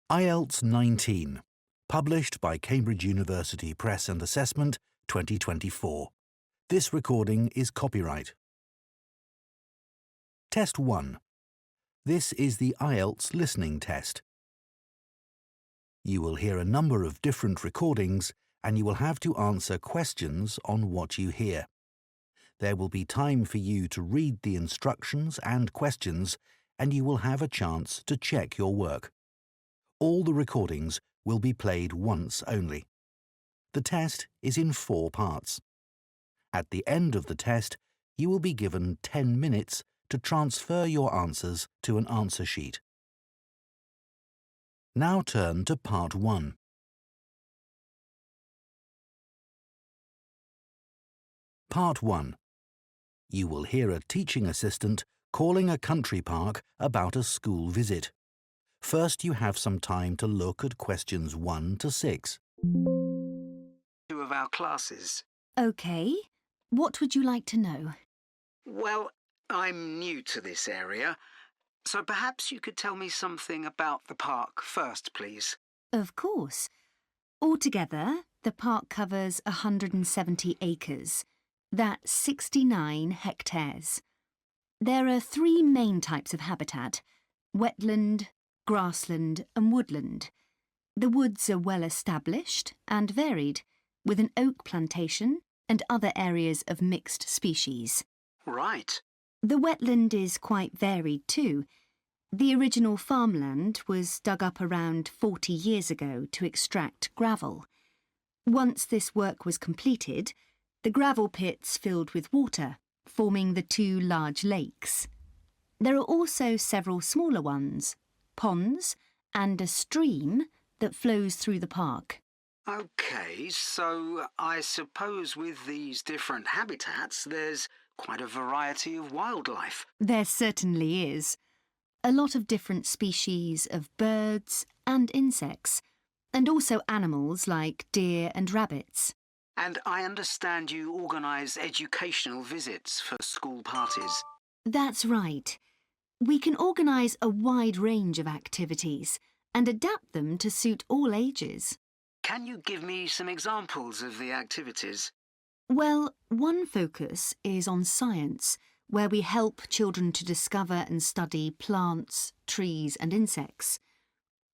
IELTS 19, published by Cambridge University Press and Assessment 2024. This recording is copyright. Test 1. This is the IELTS listening test. You will hear a number of different recordings and you will have to answer questions on what you hear. There will be time for you to read the instructions and questions and you will have a chance to check your work. All the recordings will be played once only. The test is in 4 parts. At the end of the test, you will be given 10 minutes to transfer your answers to an answer sheet. Now turn to Part 1. Part 1. You will hear a teaching assistant calling a country park about a school visit. First, you have some time to look at questions 1 to 6. 2 of our classes. OK. What would you like to know? Well, I'm new to this area, so perhaps you could tell me something about the park first, please. Of course. Altogether, the park covers 170 acres. That's 69 hectares. There are 3 main types of habitat: wetland, grassland and woodland. The woods are well established and varied, with an oak plantation and other areas of mixed species. Right. The wetland is quite varied too. The original farmland was dug up around 40 years ago to extract gravel. Once this work was completed, the gravel pits filled with water, forming the 2 large lakes. There are also several smaller ones, ponds and a stream that flows through the park. OK, so I suppose with these different habitats, there's quite a variety of wildlife. There certainly is. A lot of different species of birds and insects, and also animals like deer and rabbits. And I understand you organise educational visits for school parties. That's right. We can organise a wide range of activities and adapt them to suit all ages. Can you give me some examples of the activities? Well, one focus is on science, where we help children to discover and study plants, trees and insects.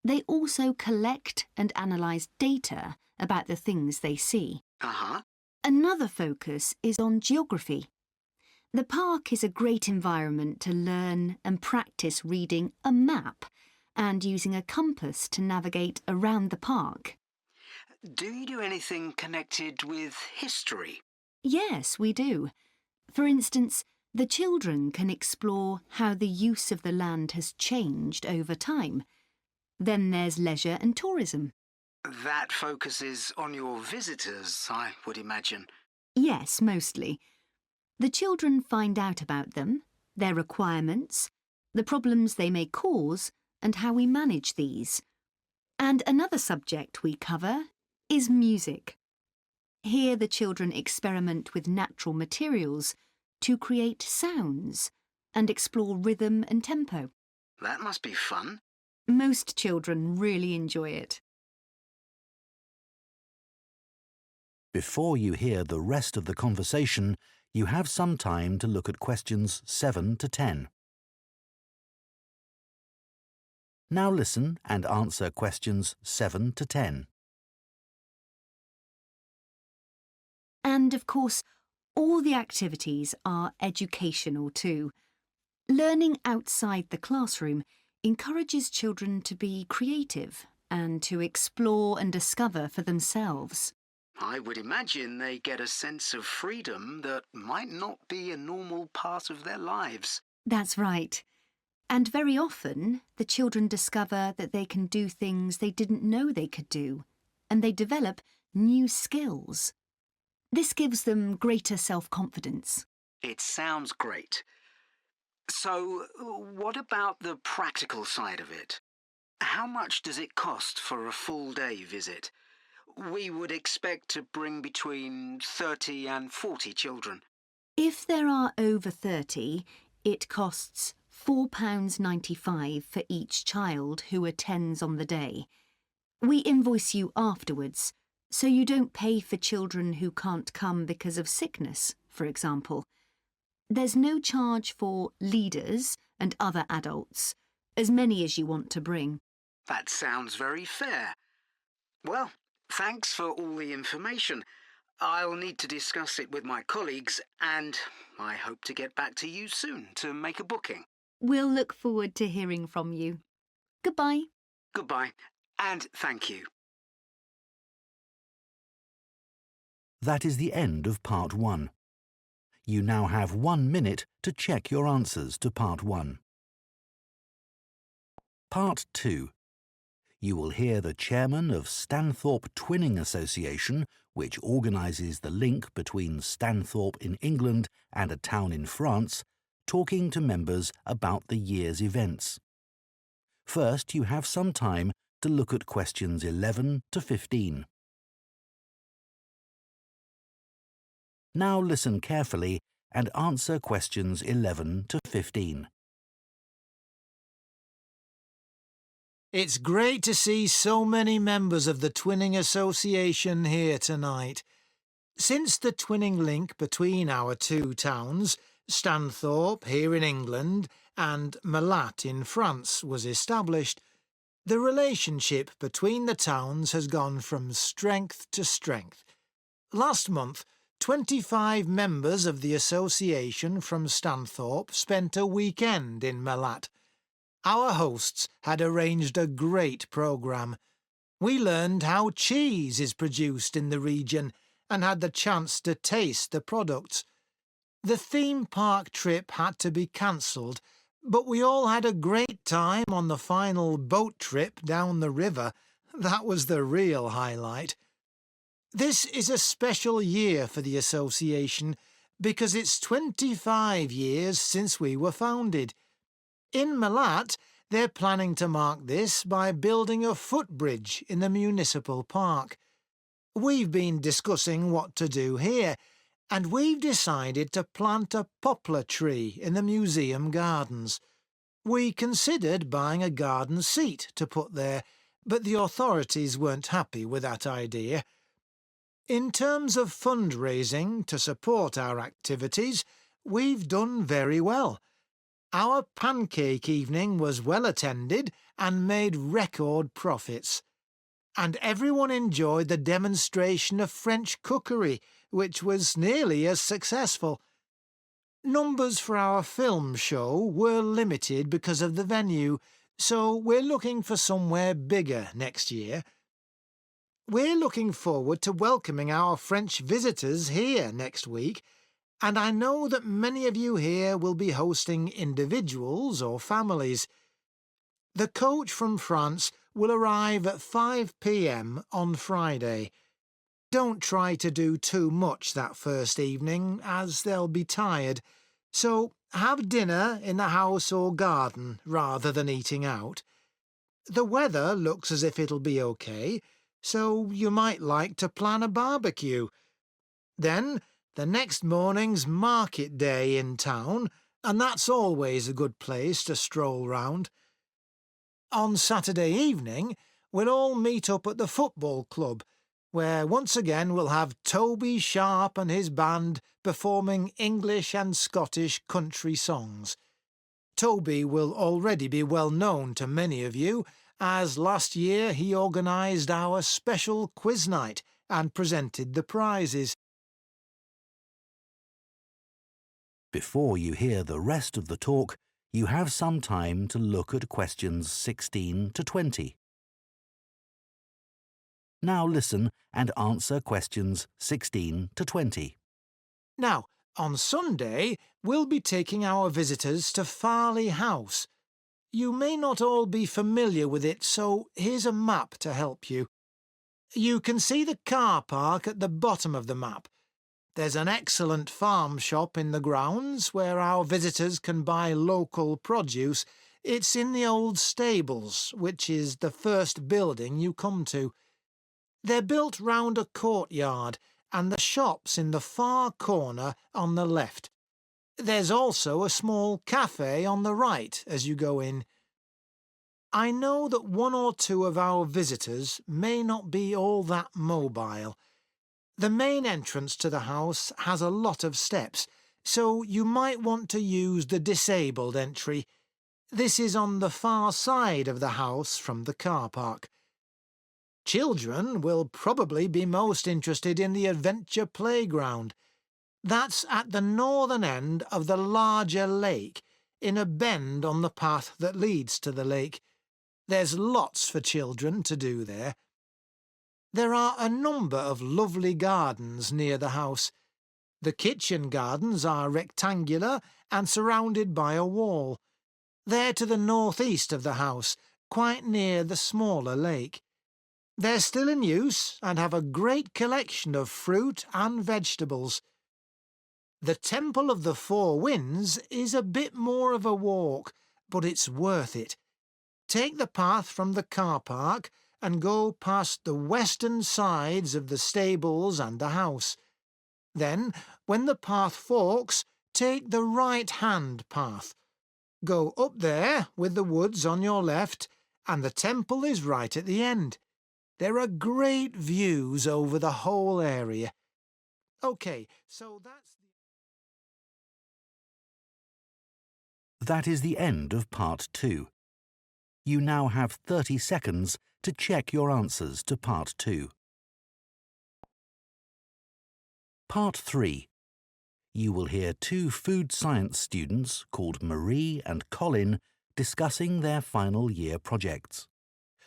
They also collect and analyse data about the things they see. Another focus is on geography. The park is a great environment to learn and practice reading a map and using a compass to navigate around the park. Do you do anything connected with history? Yes, we do. For instance, the children can explore how the use of the land has changed over time. Then there's leisure and tourism. That focuses on your visitors, I would imagine. Yes, mostly. The children find out about them, their requirements, the problems they may cause, and how we manage these. And another subject we cover is music. Here the children experiment with natural materials to create sounds and explore rhythm and tempo. That must be fun. Most children really enjoy it. Before you hear the rest of the conversation, you have some time to look at questions 7 to 10. Now listen and answer questions 7 to 10. And, of course, all the activities are educational too. Learning outside the classroom encourages children to be creative and to explore and discover for themselves. I would imagine they get a sense of freedom that might not be a normal part of their lives. That's right. And very often, the children discover that they can do things they didn't know they could do, and they develop new skills. This gives them greater self-confidence. It sounds great. So, what about the practical side of it? How much does it cost for a full-day visit? We would expect to bring between 30 and 40 children. If there are over 30, it costs £4.95 for each child who attends on the day. We invoice you afterwards, so you don't pay for children who can't come because of sickness, for example. There's no charge for leaders and other adults, as many as you want to bring. That sounds very fair. Well, thanks for all the information. I'll need to discuss it with my colleagues, and I hope to get back to you soon to make a booking. We'll look forward to hearing from you. Goodbye. Goodbye, and thank you. That is the end of Part 1. You now have 1 minute to check your answers to Part 1. Part 2. You will hear the chairman of Stanthorpe Twinning Association, which organises the link between Stanthorpe in England and a town in France, talking to members about the year's events. First, you have some time to look at questions 11 to 15. Now listen carefully and answer questions 11 to 15. It's great to see so many members of the Twinning Association here tonight. Since the twinning link between our two towns, Stanthorpe here in England and Malat in France, was established, the relationship between the towns has gone from strength to strength. Last month, 25 members of the association from Stanthorpe spent a weekend in Malat. Our hosts had arranged a great programme. We learned how cheese is produced in the region and had the chance to taste the products. The theme park trip had to be cancelled, but we all had a great time on the final boat trip down the river. That was the real highlight. This is a special year for the association because it's 25 years since we were founded. In Malat, they're planning to mark this by building a footbridge in the municipal park. We've been discussing what to do here, and we've decided to plant a poplar tree in the museum gardens. We considered buying a garden seat to put there, but the authorities weren't happy with that idea. In terms of fundraising to support our activities, we've done very well. Our pancake evening was well attended and made record profits. And everyone enjoyed the demonstration of French cookery, which was nearly as successful. Numbers for our film show were limited because of the venue, so we're looking for somewhere bigger next year. We're looking forward to welcoming our French visitors here next week, and I know that many of you here will be hosting individuals or families. The coach from France will arrive at 5 p.m. on Friday. Don't try to do too much that first evening, as they'll be tired, so have dinner in the house or garden rather than eating out. The weather looks as if it'll be okay, so you might like to plan a barbecue. Then, the next morning's market day in town, and that's always a good place to stroll round. On Saturday evening, we'll all meet up at the football club, where once again we'll have Toby Sharp and his band performing English and Scottish country songs. Toby will already be well known to many of you, as last year he organised our special quiz night and presented the prizes. Before you hear the rest of the talk, you have some time to look at questions 16 to 20. Now listen and answer questions 16 to 20. Now, on Sunday, we'll be taking our visitors to Farley House. You may not all be familiar with it, so here's a map to help you. You can see the car park at the bottom of the map. There's an excellent farm shop in the grounds where our visitors can buy local produce. It's in the old stables, which is the first building you come to. They're built round a courtyard, and the shop's in the far corner on the left. There's also a small cafe on the right as you go in. I know that one or two of our visitors may not be all that mobile. The main entrance to the house has a lot of steps, so you might want to use the disabled entry. This is on the far side of the house from the car park. Children will probably be most interested in the adventure playground. That's at the northern end of the larger lake, in a bend on the path that leads to the lake. There's lots for children to do there. There are a number of lovely gardens near the house. The kitchen gardens are rectangular and surrounded by a wall. They're to the northeast of the house, quite near the smaller lake. They're still in use and have a great collection of fruit and vegetables. The Temple of the Four Winds is a bit more of a walk, but it's worth it. Take the path from the car park and go past the western sides of the stables and the house. Then, when the path forks, take the right-hand path. Go up there with the woods on your left, and the temple is right at the end. There are great views over the whole area. OK, so that's... That is the end of Part 2. You now have 30 seconds to check your answers to Part 2. Part 3. You will hear two food science students called Marie and Colin discussing their final year projects.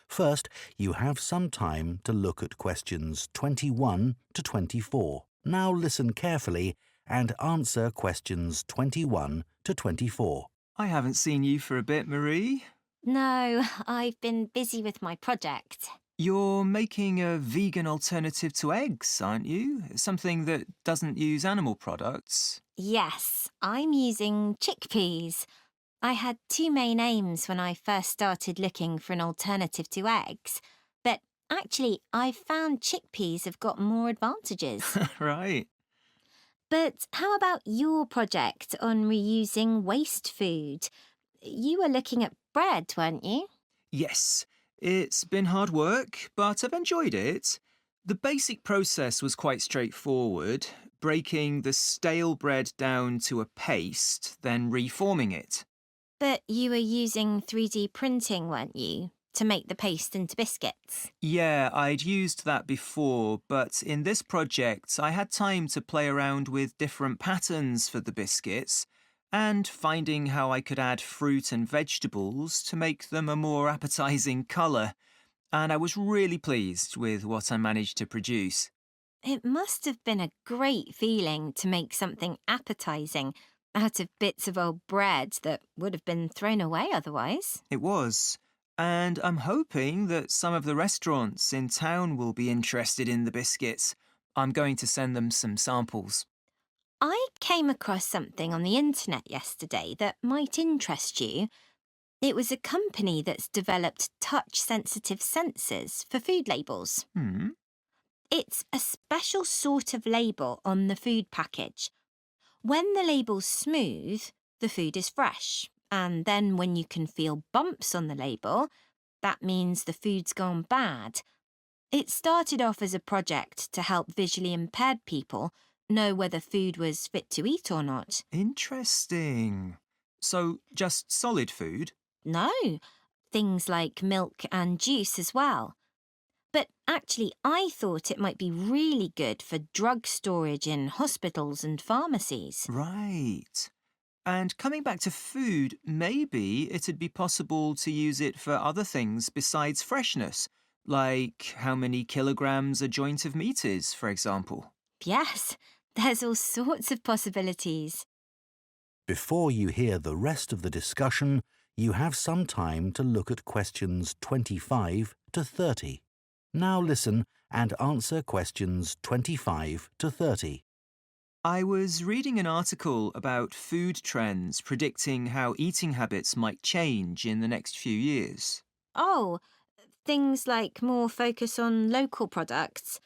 First, you have some time to look at questions 21 to 24. Now listen carefully and answer questions 21 to 24. I haven't seen you for a bit, Marie. No, I've been busy with my project. You're making a vegan alternative to eggs, aren't you? Something that doesn't use animal products. Yes, I'm using chickpeas. I had two main aims when I first started looking for an alternative to eggs, but actually I found chickpeas have got more advantages. Right. But how about your project on reusing waste food? You were looking at bread, weren't you? Yes, it's been hard work, but I've enjoyed it. The basic process was quite straightforward, breaking the stale bread down to a paste, then reforming it. But you were using 3D printing, weren't you, to make the paste into biscuits? Yeah, I'd used that before, but in this project I had time to play around with different patterns for the biscuits and finding how I could add fruit and vegetables to make them a more appetising colour, and I was really pleased with what I managed to produce. It must have been a great feeling to make something appetising out of bits of old bread that would have been thrown away otherwise. It was, and I'm hoping that some of the restaurants in town will be interested in the biscuits. I'm going to send them some samples. I came across something on the internet yesterday that might interest you. It was a company that's developed touch-sensitive sensors for food labels. It's a special sort of label on the food package. When the label's smooth, the food is fresh. And then when you can feel bumps on the label, that means the food's gone bad. It started off as a project to help visually impaired people know whether food was fit to eat or not. Interesting. So, just solid food? No, things like milk and juice as well. But actually, I thought it might be really good for drug storage in hospitals and pharmacies. Right. And coming back to food, maybe it'd be possible to use it for other things besides freshness, like how many kilograms a joint of meat is, for example. Yes, there's all sorts of possibilities. Before you hear the rest of the discussion, you have some time to look at questions 25 to 30. Now listen and answer questions 25 to 30. I was reading an article about food trends predicting how eating habits might change in the next few years. Oh, things like more focus on local products.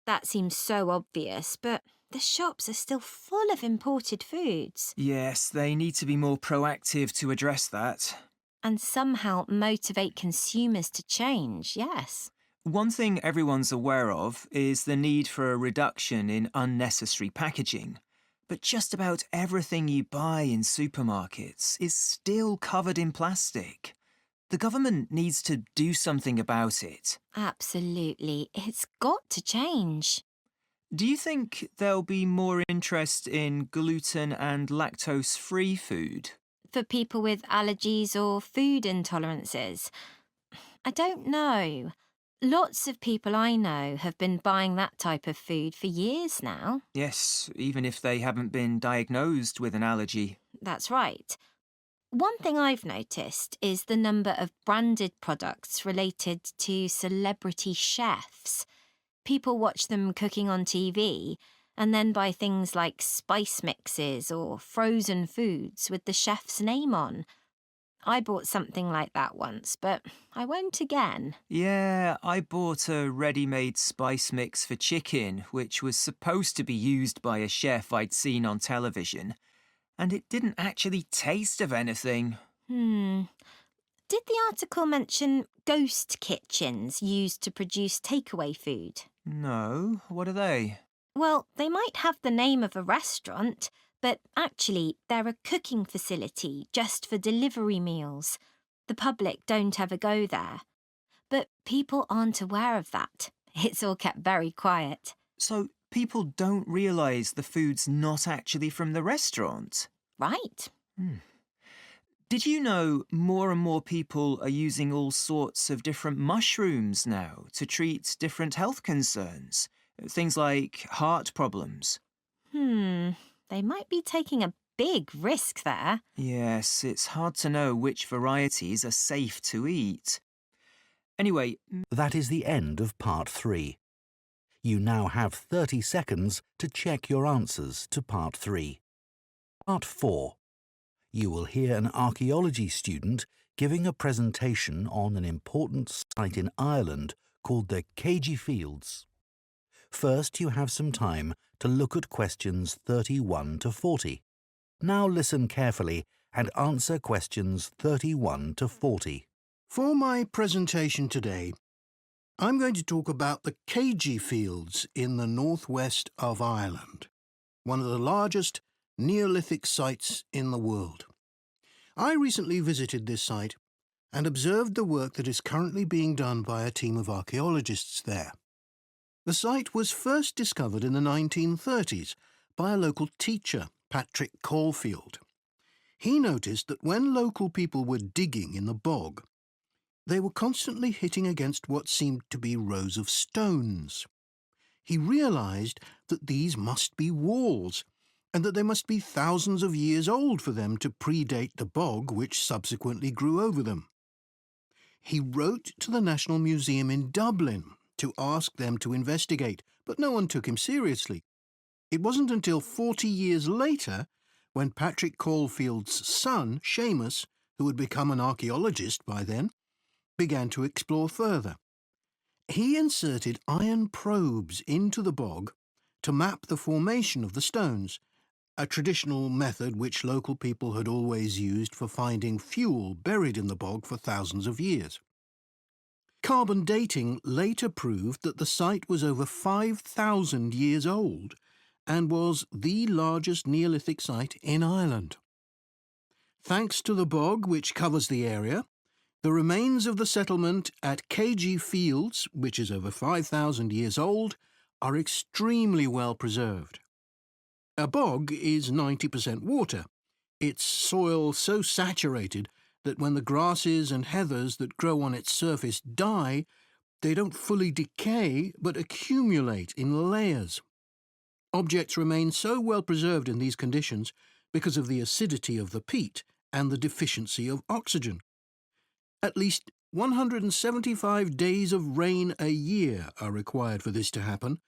That seems so obvious, but the shops are still full of imported foods. Yes, they need to be more proactive to address that. And somehow motivate consumers to change, yes. One thing everyone's aware of is the need for a reduction in unnecessary packaging. But just about everything you buy in supermarkets is still covered in plastic. The government needs to do something about it. Absolutely. It's got to change. Do you think there'll be more interest in gluten and lactose-free food? For people with allergies or food intolerances? I don't know. Lots of people I know have been buying that type of food for years now. Yes, even if they haven't been diagnosed with an allergy. That's right. One thing I've noticed is the number of branded products related to celebrity chefs. People watch them cooking on TV and then buy things like spice mixes or frozen foods with the chef's name on. I bought something like that once, but I won't again. Yeah, I bought a ready-made spice mix for chicken, which was supposed to be used by a chef I'd seen on television, and it didn't actually taste of anything. Did the article mention ghost kitchens used to produce takeaway food? No, what are they? Well, they might have the name of a restaurant, but actually they're a cooking facility just for delivery meals. The public don't ever go there. But people aren't aware of that. It's all kept very quiet. So people don't realise the food's not actually from the restaurant? Right. Did you know more and more people are using all sorts of different mushrooms now to treat different health concerns? Things like heart problems. They might be taking a big risk there. Yes, it's hard to know which varieties are safe to eat. Anyway, That is the end of part 3. You now have 30 seconds to check your answers to part 3. Part 4. You will hear an archaeology student giving a presentation on an important site in Ireland called the Cagey Fields. First, you have some time to look at questions 31 to 40. Now listen carefully and answer questions 31 to 40. For my presentation today, I'm going to talk about the Cagey Fields in the northwest of Ireland, one of the largest Neolithic sites in the world. I recently visited this site and observed the work that is currently being done by a team of archaeologists there. The site was first discovered in the 1930s by a local teacher, Patrick Caulfield. He noticed that when local people were digging in the bog, they were constantly hitting against what seemed to be rows of stones. He realised that these must be walls, and that they must be thousands of years old for them to predate the bog which subsequently grew over them. He wrote to the National Museum in Dublin to ask them to investigate, but no one took him seriously. It wasn't until 40 years later, when Patrick Caulfield's son, Seamus, who had become an archaeologist by then, began to explore further. He inserted iron probes into the bog to map the formation of the stones, a traditional method which local people had always used for finding fuel buried in the bog for thousands of years. Carbon dating later proved that the site was over 5,000 years old and was the largest Neolithic site in Ireland. Thanks to the bog which covers the area, the remains of the settlement at Cagey Fields, which is over 5,000 years old, are extremely well preserved. A bog is 90% water, its soil so saturated that when the grasses and heathers that grow on its surface die, they don't fully decay but accumulate in layers. Objects remain so well preserved in these conditions because of the acidity of the peat and the deficiency of oxygen. At least 175 days of rain a year are required for this to happen.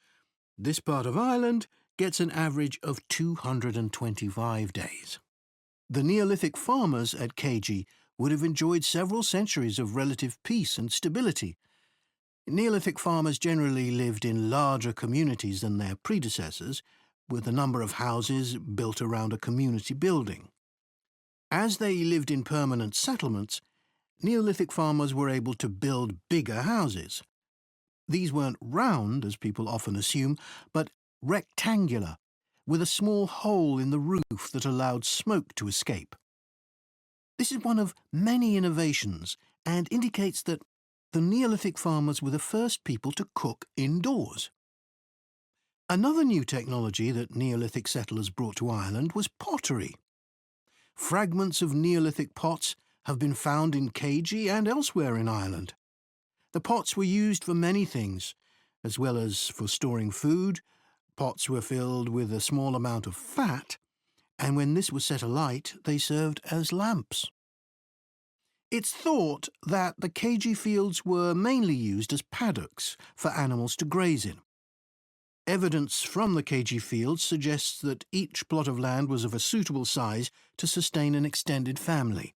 This part of Ireland gets an average of 225 days. The Neolithic farmers at Cagey would have enjoyed several centuries of relative peace and stability. Neolithic farmers generally lived in larger communities than their predecessors, with a number of houses built around a community building. As they lived in permanent settlements, Neolithic farmers were able to build bigger houses. These weren't round, as people often assume, but rectangular, with a small hole in the roof that allowed smoke to escape. This is one of many innovations and indicates that the Neolithic farmers were the first people to cook indoors. Another new technology that Neolithic settlers brought to Ireland was pottery. Fragments of Neolithic pots have been found in Cagey and elsewhere in Ireland. The pots were used for many things, as well as for storing food. Pots were filled with a small amount of fat, and when this was set alight, they served as lamps. It's thought that the Cagey fields were mainly used as paddocks for animals to graze in. Evidence from the Cagey fields suggests that each plot of land was of a suitable size to sustain an extended family.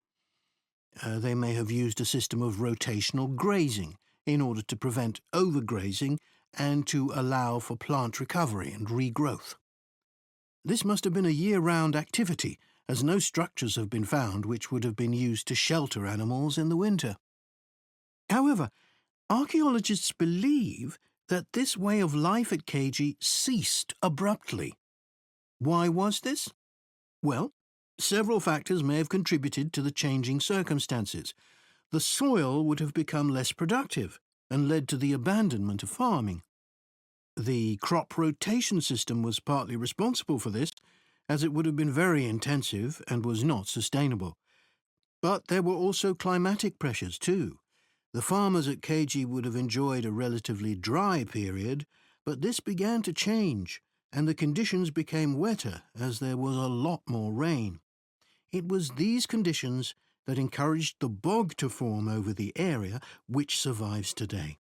They may have used a system of rotational grazing in order to prevent overgrazing and to allow for plant recovery and regrowth. This must have been a year-round activity, as no structures have been found which would have been used to shelter animals in the winter. However, archaeologists believe that this way of life at Cagey ceased abruptly. Why was this? Well, several factors may have contributed to the changing circumstances. The soil would have become less productive and led to the abandonment of farming. The crop rotation system was partly responsible for this, as it would have been very intensive and was not sustainable. But there were also climatic pressures too. The farmers at Cagey would have enjoyed a relatively dry period, but this began to change, and the conditions became wetter as there was a lot more rain. It was these conditions that encouraged the bog to form over the area, which survives today.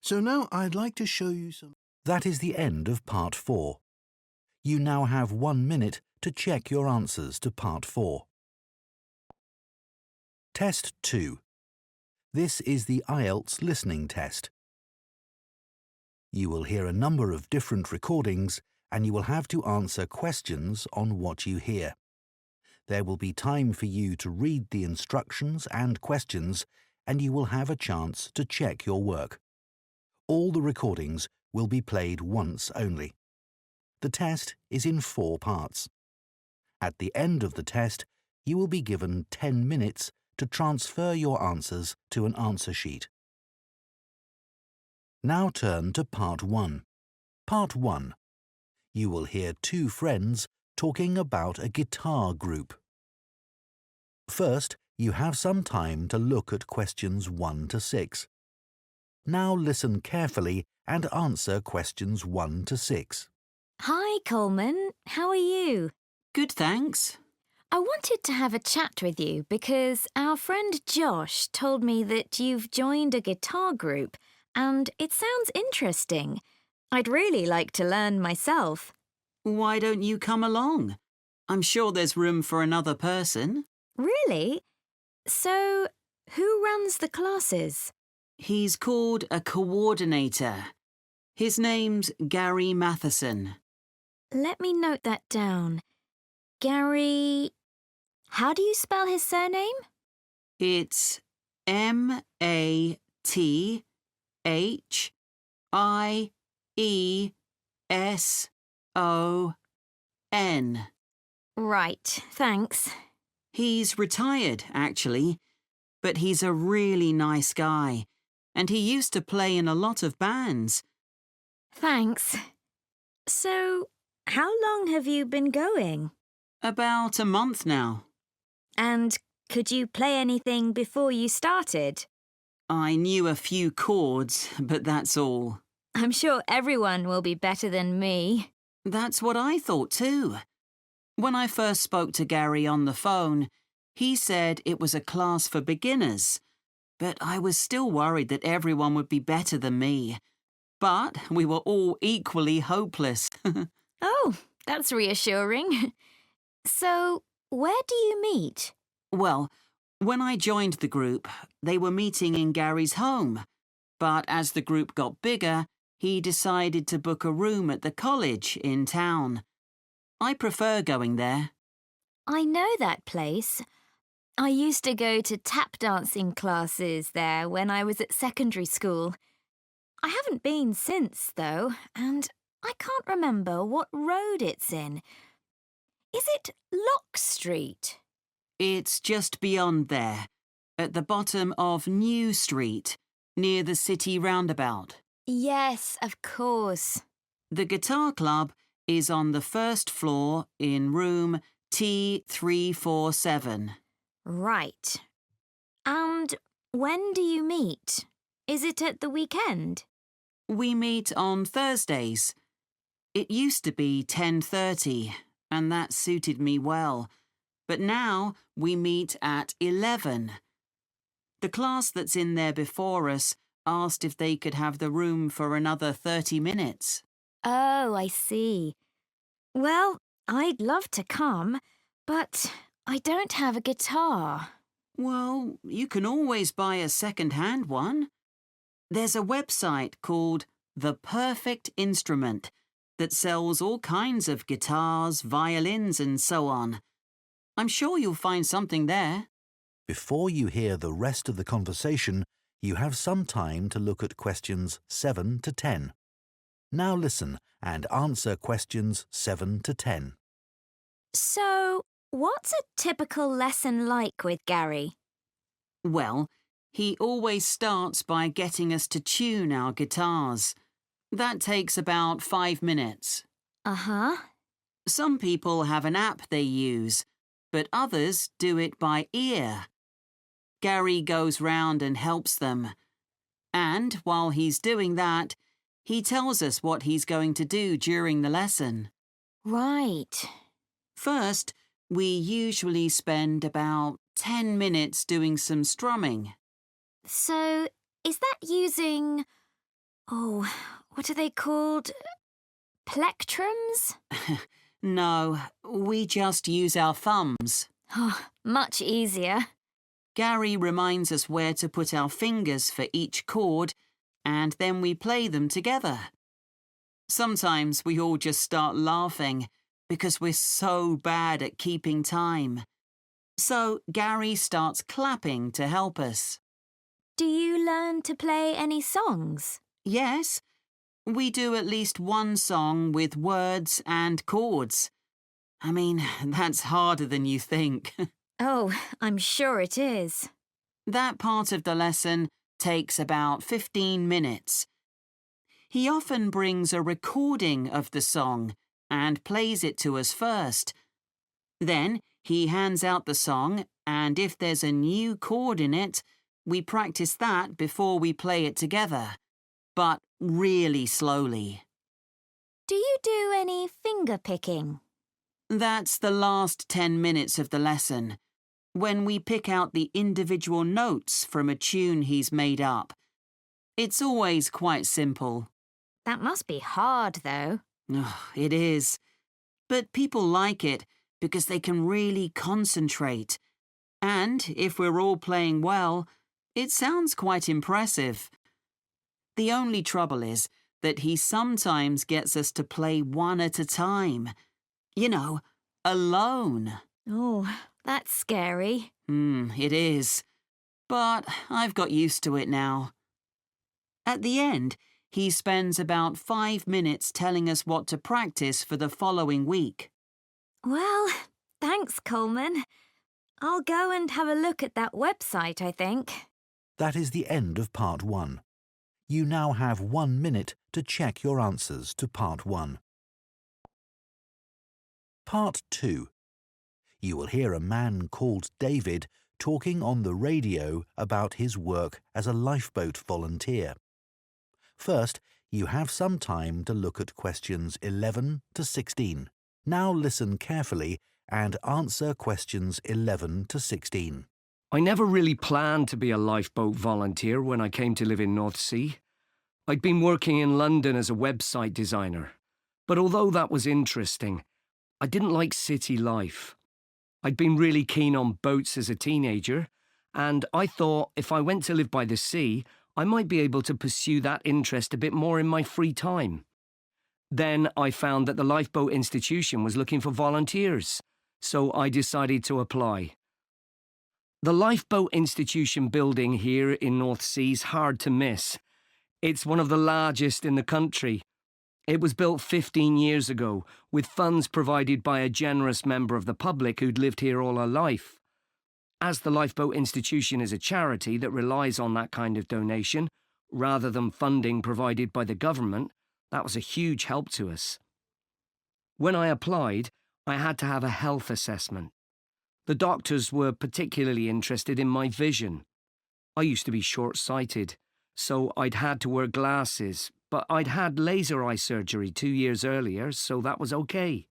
So now I'd like to show you some... That is the end of Part 4. You now have 1 minute to check your answers to Part 4. Test 2. This is the IELTS listening test. You will hear a number of different recordings and you will have to answer questions on what you hear. There will be time for you to read the instructions and questions, and you will have a chance to check your work. All the recordings will be played once only. The test is in 4 parts. At the end of the test, you will be given 10 minutes to transfer your answers to an answer sheet. Now turn to Part 1. Part 1. You will hear 2 friends talking about a guitar group. First, you have some time to look at questions 1 to 6. Now listen carefully and answer questions 1 to 6. Hi, Coleman. How are you? Good, thanks. I wanted to have a chat with you because our friend Josh told me that you've joined a guitar group and it sounds interesting. I'd really like to learn myself. Why don't you come along? I'm sure there's room for another person. Really? So, who runs the classes? He's called a coordinator. His name's Gary Matheson. Let me note that down. Gary... How do you spell his surname? It's Matheson. Right, thanks. He's retired, actually, but he's a really nice guy, and he used to play in a lot of bands. Thanks. So, how long have you been going? About a month now. And could you play anything before you started? I knew a few chords, but that's all. I'm sure everyone will be better than me. That's what I thought too. When I first spoke to Gary on the phone, he said it was a class for beginners, but I was still worried that everyone would be better than me. But we were all equally hopeless. Oh, that's reassuring. So, where do you meet? Well, when I joined the group, they were meeting in Gary's home. But as the group got bigger, he decided to book a room at the college in town. I prefer going there. I know that place. I used to go to tap dancing classes there when I was at secondary school. I haven't been since, though, and I can't remember what road it's in. Is it Lock Street? It's just beyond there, at the bottom of New Street, near the city roundabout. Yes, of course. The guitar club is on the first floor in room T347. Right. And when do you meet? Is it at the weekend? We meet on Thursdays. It used to be 10:30, and that suited me well. But now we meet at 11. The class that's in there before us asked if they could have the room for another 30 minutes. Oh, I see. Well, I'd love to come, but I don't have a guitar. Well, you can always buy a second-hand one. There's a website called The Perfect Instrument that sells all kinds of guitars, violins and so on. I'm sure you'll find something there. Before you hear the rest of the conversation, you have some time to look at questions 7 to 10. Now listen and answer questions 7 to 10. So, what's a typical lesson like with Gary? Well, he always starts by getting us to tune our guitars. That takes about 5 minutes. Uh-huh. Some people have an app they use, but others do it by ear. Gary goes round and helps them. And while he's doing that, he tells us what he's going to do during the lesson. Right. First, we usually spend about 10 minutes doing some strumming. So, is that using... Oh, what are they called? Plectrums? No, we just use our thumbs. Oh, much easier. Gary reminds us where to put our fingers for each chord, and then we play them together. Sometimes we all just start laughing because we're so bad at keeping time. So Gary starts clapping to help us. Do you learn to play any songs? Yes, we do at least one song with words and chords. I mean, that's harder than you think. Oh, I'm sure it is. That part of the lesson takes about 15 minutes. He often brings a recording of the song and plays it to us first. Then he hands out the song, and if there's a new chord in it, we practice that before we play it together, but really slowly. Do you do any finger picking? That's the last 10 minutes of the lesson, when we pick out the individual notes from a tune he's made up. It's always quite simple. That must be hard, though. Oh, it is. But people like it because they can really concentrate. And if we're all playing well, it sounds quite impressive. The only trouble is that he sometimes gets us to play one at a time. You know, alone. Oh, that's scary. It is. But I've got used to it now. At the end, he spends about 5 minutes telling us what to practice for the following week. Well, thanks, Coleman. I'll go and have a look at that website, I think. That is the end of part 1. You now have 1 minute to check your answers to part 1. Part 2. You will hear a man called David talking on the radio about his work as a lifeboat volunteer. First, you have some time to look at questions 11 to 16. Now listen carefully and answer questions 11 to 16. I never really planned to be a lifeboat volunteer when I came to live in North Sea. I'd been working in London as a website designer, but although that was interesting, I didn't like city life. I'd been really keen on boats as a teenager, and I thought if I went to live by the sea, I might be able to pursue that interest a bit more in my free time. Then I found that the Lifeboat Institution was looking for volunteers, so I decided to apply. The Lifeboat Institution building here in North Sea is hard to miss. It's one of the largest in the country. It was built 15 years ago, with funds provided by a generous member of the public who'd lived here all her life. As the Lifeboat Institution is a charity that relies on that kind of donation, rather than funding provided by the government, that was a huge help to us. When I applied, I had to have a health assessment. The doctors were particularly interested in my vision. I used to be short-sighted, so I'd had to wear glasses, but I'd had laser eye surgery 2 years earlier, so that was okay.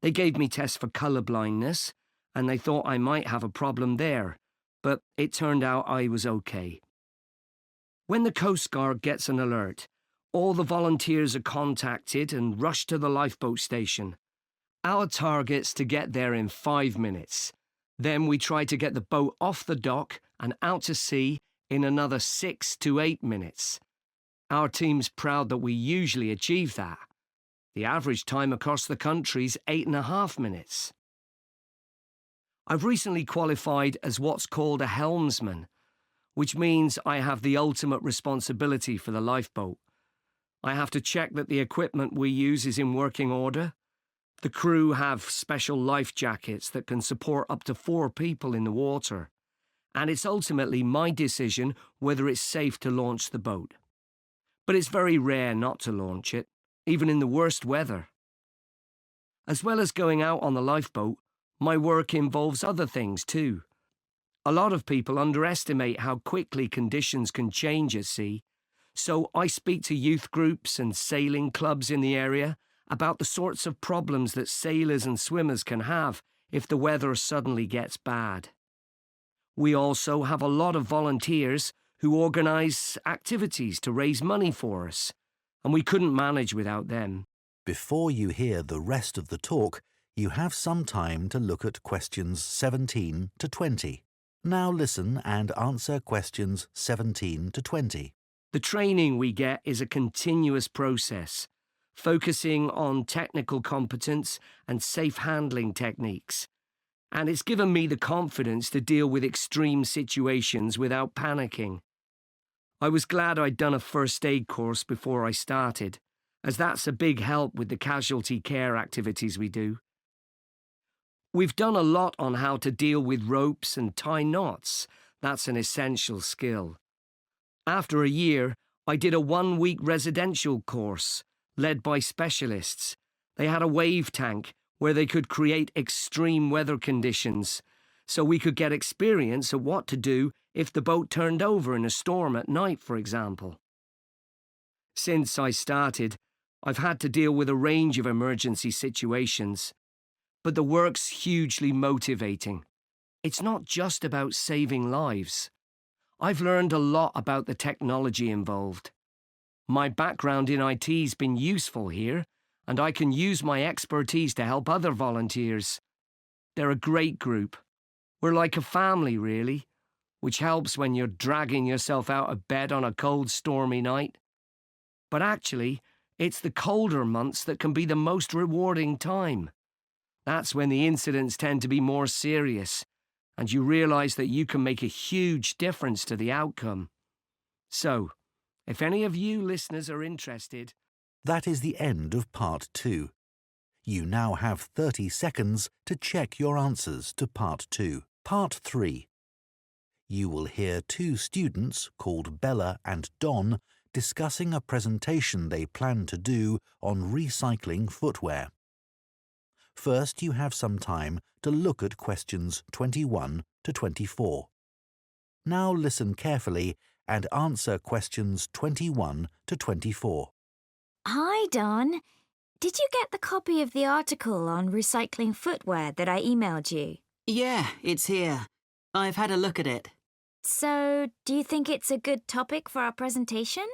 They gave me tests for colour blindness, and they thought I might have a problem there, but it turned out I was okay. When the Coast Guard gets an alert, all the volunteers are contacted and rush to the lifeboat station. Our target's to get there in 5 minutes. Then we try to get the boat off the dock and out to sea in another 6 to 8 minutes. Our team's proud that we usually achieve that. The average time across the country's 8.5 minutes. I've recently qualified as what's called a helmsman, which means I have the ultimate responsibility for the lifeboat. I have to check that the equipment we use is in working order. The crew have special life jackets that can support up to 4 people in the water, and it's ultimately my decision whether it's safe to launch the boat. But it's very rare not to launch it, even in the worst weather. As well as going out on the lifeboat, my work involves other things too. A lot of people underestimate how quickly conditions can change at sea, so I speak to youth groups and sailing clubs in the area about the sorts of problems that sailors and swimmers can have if the weather suddenly gets bad. We also have a lot of volunteers who organise activities to raise money for us, and we couldn't manage without them. Before you hear the rest of the talk, you have some time to look at questions 17 to 20. Now listen and answer questions 17 to 20. The training we get is a continuous process, focusing on technical competence and safe handling techniques. And it's given me the confidence to deal with extreme situations without panicking. I was glad I'd done a first aid course before I started, as that's a big help with the casualty care activities we do. We've done a lot on how to deal with ropes and tie knots. That's an essential skill. After a year, I did a 1-week residential course, led by specialists. They had a wave tank where they could create extreme weather conditions, so we could get experience of what to do if the boat turned over in a storm at night, for example. Since I started, I've had to deal with a range of emergency situations, but the work's hugely motivating. It's not just about saving lives. I've learned a lot about the technology involved. My background in IT's been useful here, and I can use my expertise to help other volunteers. They're a great group. We're like a family, really, which helps when you're dragging yourself out of bed on a cold, stormy night. But actually, it's the colder months that can be the most rewarding time. That's when the incidents tend to be more serious, and you realise that you can make a huge difference to the outcome. So, if any of you listeners are interested... That is the end of part 2. You now have 30 seconds to check your answers to part 2. Part 3. You will hear 2 students called Bella and Don discussing a presentation they plan to do on recycling footwear. First, you have some time to look at questions 21 to 24. Now listen carefully and answer questions 21 to 24. Hi, Don. Did you get the copy of the article on recycling footwear that I emailed you? Yeah, it's here. I've had a look at it. So, do you think it's a good topic for our presentation?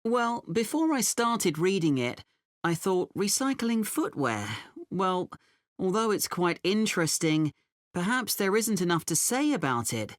Well, before I started reading it, I thought recycling footwear. Well, although it's quite interesting, perhaps there isn't enough to say about it,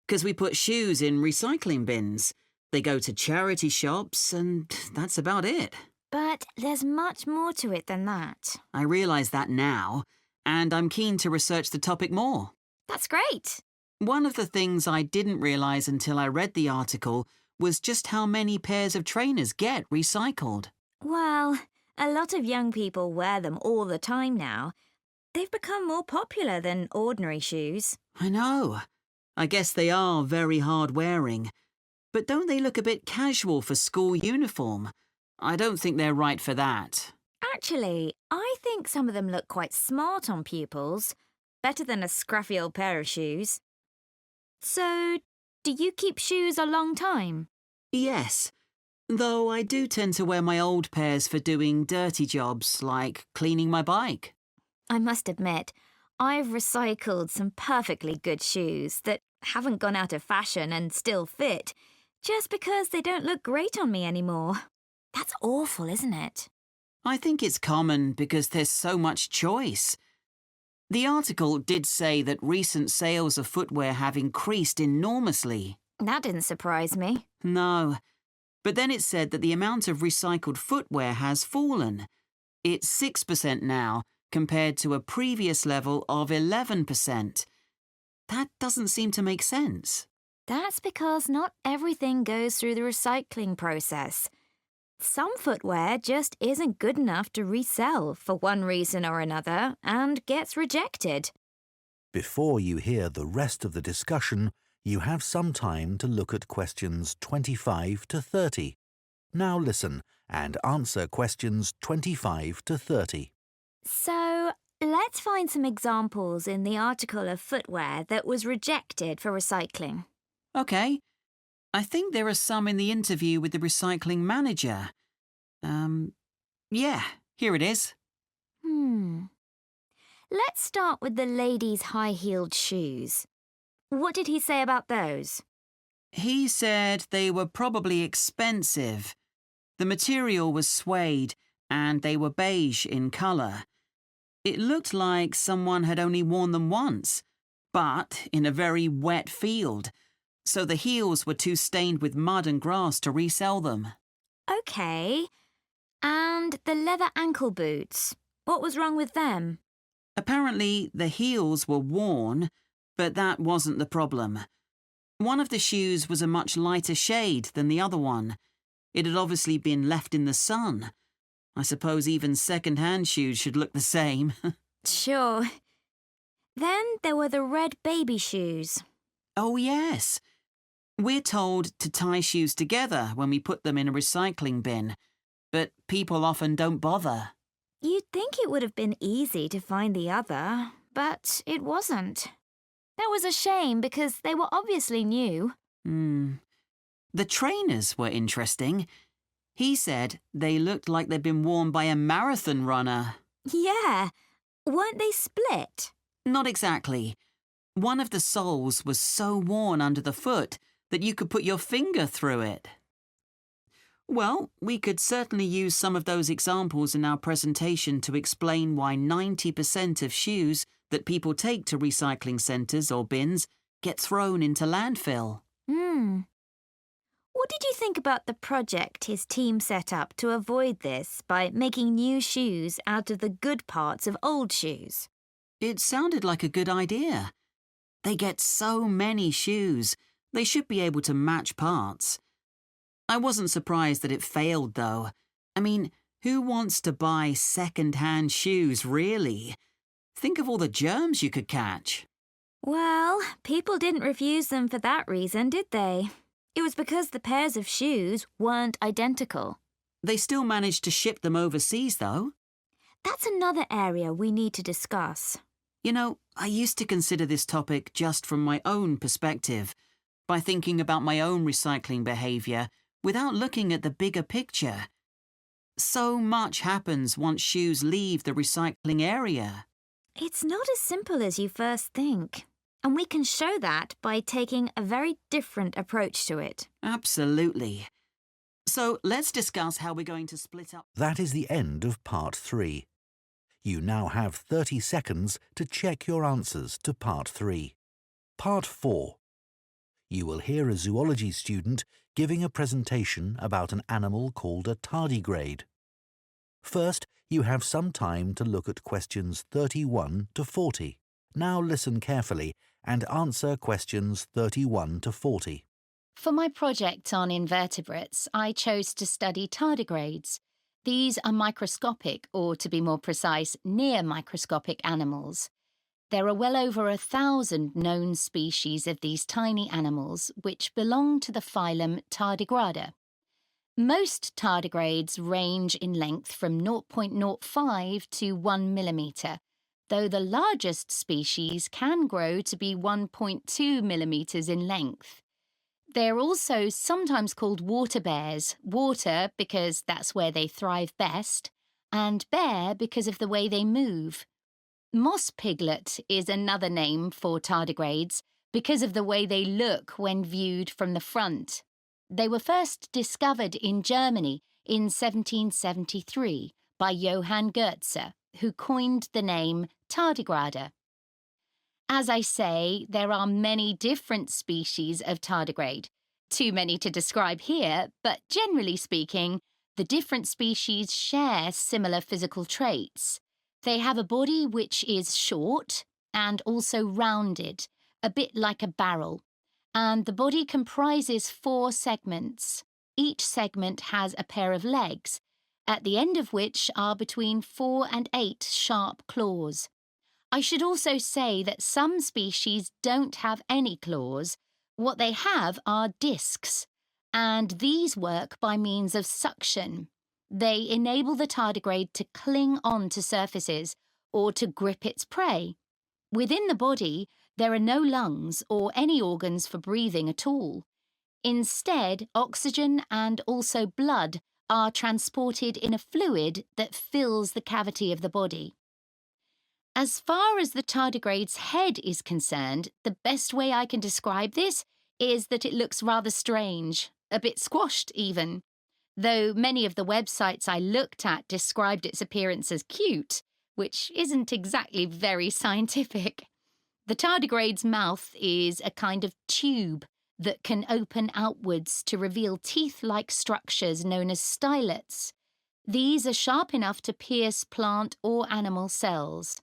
because we put shoes in recycling bins, They go to charity shops, and that's about it. But there's much more to it than that. I realise that now, and I'm keen to research the topic more. That's great. One of the things I didn't realise until I read the article was just how many pairs of trainers get recycled. Well, a lot of young people wear them all the time now. They've become more popular than ordinary shoes. I know. I guess they are very hard-wearing. But don't they look a bit casual for school uniform? I don't think they're right for that. Actually, I think some of them look quite smart on pupils. Better than a scruffy old pair of shoes. So, do you keep shoes a long time? Yes. Though I do tend to wear my old pairs for doing dirty jobs, like cleaning my bike. I must admit, I've recycled some perfectly good shoes that haven't gone out of fashion and still fit, just because they don't look great on me anymore. That's awful, isn't it? I think it's common because there's so much choice. The article did say that recent sales of footwear have increased enormously. That didn't surprise me. No. But then it said that the amount of recycled footwear has fallen. It's 6% now, compared to a previous level of 11%. That doesn't seem to make sense. That's because not everything goes through the recycling process. Some footwear just isn't good enough to resell for one reason or another and gets rejected. Before you hear the rest of the discussion, you have some time to look at questions 25 to 30. Now listen and answer questions 25 to 30. So, let's find some examples in the article of footwear that was rejected for recycling. OK. I think there are some in the interview with the recycling manager. Yeah, here it is. Let's start with the ladies' high-heeled shoes. What did he say about those? He said they were probably expensive. The material was suede and they were beige in colour. It looked like someone had only worn them once, but in a very wet field, so the heels were too stained with mud and grass to resell them. OK. And the leather ankle boots. What was wrong with them? Apparently, the heels were worn, but that wasn't the problem. One of the shoes was a much lighter shade than the other one. It had obviously been left in the sun. I suppose even second-hand shoes should look the same. Sure. Then there were the red baby shoes. Oh, yes. We're told to tie shoes together when we put them in a recycling bin, but people often don't bother. You'd think it would have been easy to find the other, but it wasn't. That was a shame because they were obviously new. The trainers were interesting. He said they looked like they'd been worn by a marathon runner. Yeah. Weren't they split? Not exactly. One of the soles was so worn under the foot that you could put your finger through it. Well, we could certainly use some of those examples in our presentation to explain why 90% of shoes that people take to recycling centres or bins get thrown into landfill. What did you think about the project his team set up to avoid this by making new shoes out of the good parts of old shoes? It sounded like a good idea. They get so many shoes, they should be able to match parts. I wasn't surprised that it failed, though. I mean, who wants to buy second-hand shoes, really? Think of all the germs you could catch. Well, people didn't refuse them for that reason, did they? It was because the pairs of shoes weren't identical. They still managed to ship them overseas, though. That's another area we need to discuss. You know, I used to consider this topic just from my own perspective, by thinking about my own recycling behaviour without looking at the bigger picture. So much happens once shoes leave the recycling area. It's not as simple as you first think. And we can show that by taking a very different approach to it. Absolutely. So let's discuss how we're going to split up. That is the end of part 3. You now have 30 seconds to check your answers to part 3. Part 4. You will hear a zoology student giving a presentation about an animal called a tardigrade. First, you have some time to look at questions 31 to 40. Now listen carefully and answer questions 31 to 40. For my project on invertebrates, I chose to study tardigrades. These are microscopic, or to be more precise, near microscopic animals. There are well over 1,000 known species of these tiny animals, which belong to the phylum Tardigrada. Most tardigrades range in length from 0.05 to 1 millimetre, though the largest species can grow to be 1.2 millimetres in length. They're also sometimes called water bears, water because that's where they thrive best, and bear because of the way they move. Moss piglet is another name for tardigrades because of the way they look when viewed from the front. They were first discovered in Germany in 1773 by Johann Goetze, who coined the name tardigrade. As I say, there are many different species of tardigrade. Too many to describe here, but generally speaking, the different species share similar physical traits. They have a body which is short and also rounded, a bit like a barrel, and the body comprises 4 segments. Each segment has a pair of legs, at the end of which are between 4 and 8 sharp claws. I should also say that some species don't have any claws. What they have are discs, and these work by means of suction. They enable the tardigrade to cling on to surfaces or to grip its prey. Within the body, there are no lungs or any organs for breathing at all. Instead, oxygen and also blood are transported in a fluid that fills the cavity of the body. As far as the tardigrade's head is concerned, the best way I can describe this is that it looks rather strange, a bit squashed even. Though many of the websites I looked at described its appearance as cute, which isn't exactly very scientific. The tardigrade's mouth is a kind of tube that can open outwards to reveal teeth-like structures known as stylets. These are sharp enough to pierce plant or animal cells.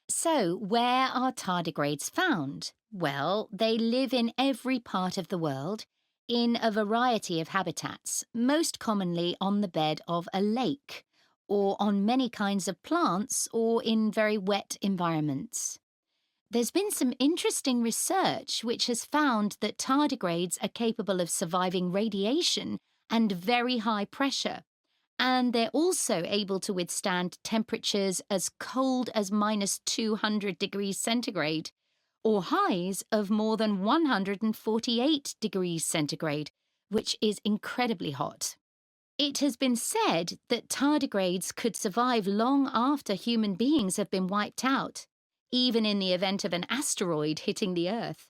So, where are tardigrades found? Well, they live in every part of the world, in a variety of habitats, most commonly on the bed of a lake, or on many kinds of plants, or in very wet environments. There's been some interesting research which has found that tardigrades are capable of surviving radiation and very high pressure, and they're also able to withstand temperatures as cold as -200 degrees centigrade, or highs of more than 148 degrees centigrade, which is incredibly hot. It has been said that tardigrades could survive long after human beings have been wiped out, even in the event of an asteroid hitting the Earth.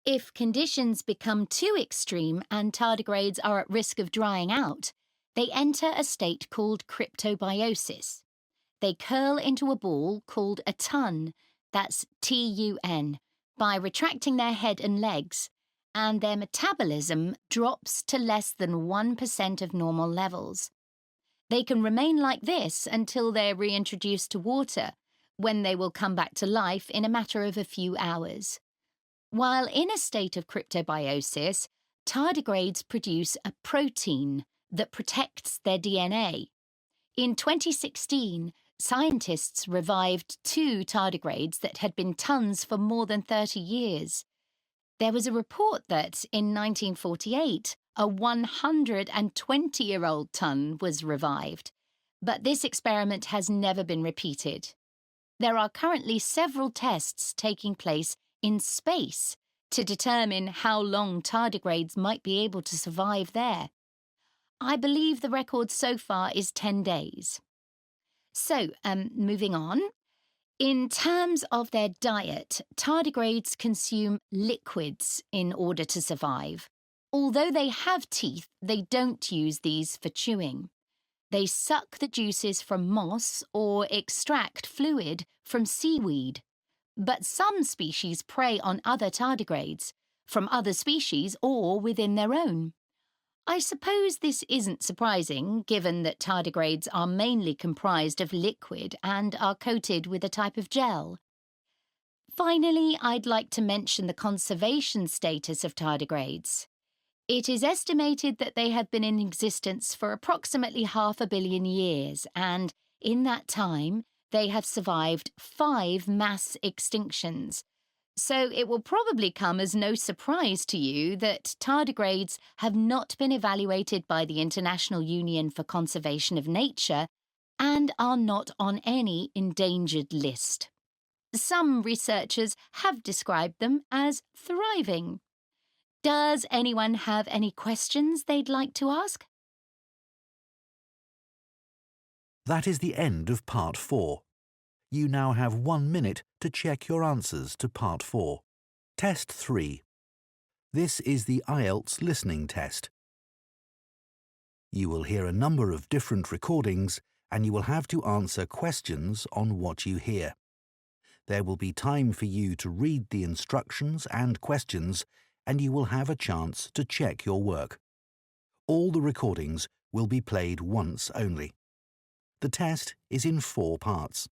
If conditions become too extreme and tardigrades are at risk of drying out, they enter a state called cryptobiosis. They curl into a ball called a tun, that's TUN, by retracting their head and legs, and their metabolism drops to less than 1% of normal levels. They can remain like this until they're reintroduced to water, when they will come back to life in a matter of a few hours. While in a state of cryptobiosis, tardigrades produce a protein that protects their DNA. In 2016, scientists revived 2 tardigrades that had been tuns for more than 30 years. There was a report that, in 1948, a 120-year-old tun was revived, but this experiment has never been repeated. There are currently several tests taking place in space to determine how long tardigrades might be able to survive there. I believe the record so far is 10 days. So, moving on. In terms of their diet, tardigrades consume liquids in order to survive. Although they have teeth, they don't use these for chewing. They suck the juices from moss or extract fluid from seaweed. But some species prey on other tardigrades, from other species or within their own. I suppose this isn't surprising, given that tardigrades are mainly comprised of liquid and are coated with a type of gel. Finally, I'd like to mention the conservation status of tardigrades. It is estimated that they have been in existence for approximately 500 million years, and in that time, they have survived 5 mass extinctions. So it will probably come as no surprise to you that tardigrades have not been evaluated by the International Union for Conservation of Nature and are not on any endangered list. Some researchers have described them as thriving. Does anyone have any questions they'd like to ask? That is the end of Part 4. You now have 1 minute to check your answers to Part 4. Test 3. This is the IELTS listening test. You will hear a number of different recordings and you will have to answer questions on what you hear. There will be time for you to read the instructions and questions and you will have a chance to check your work. All the recordings will be played once only. The test is in 4 parts.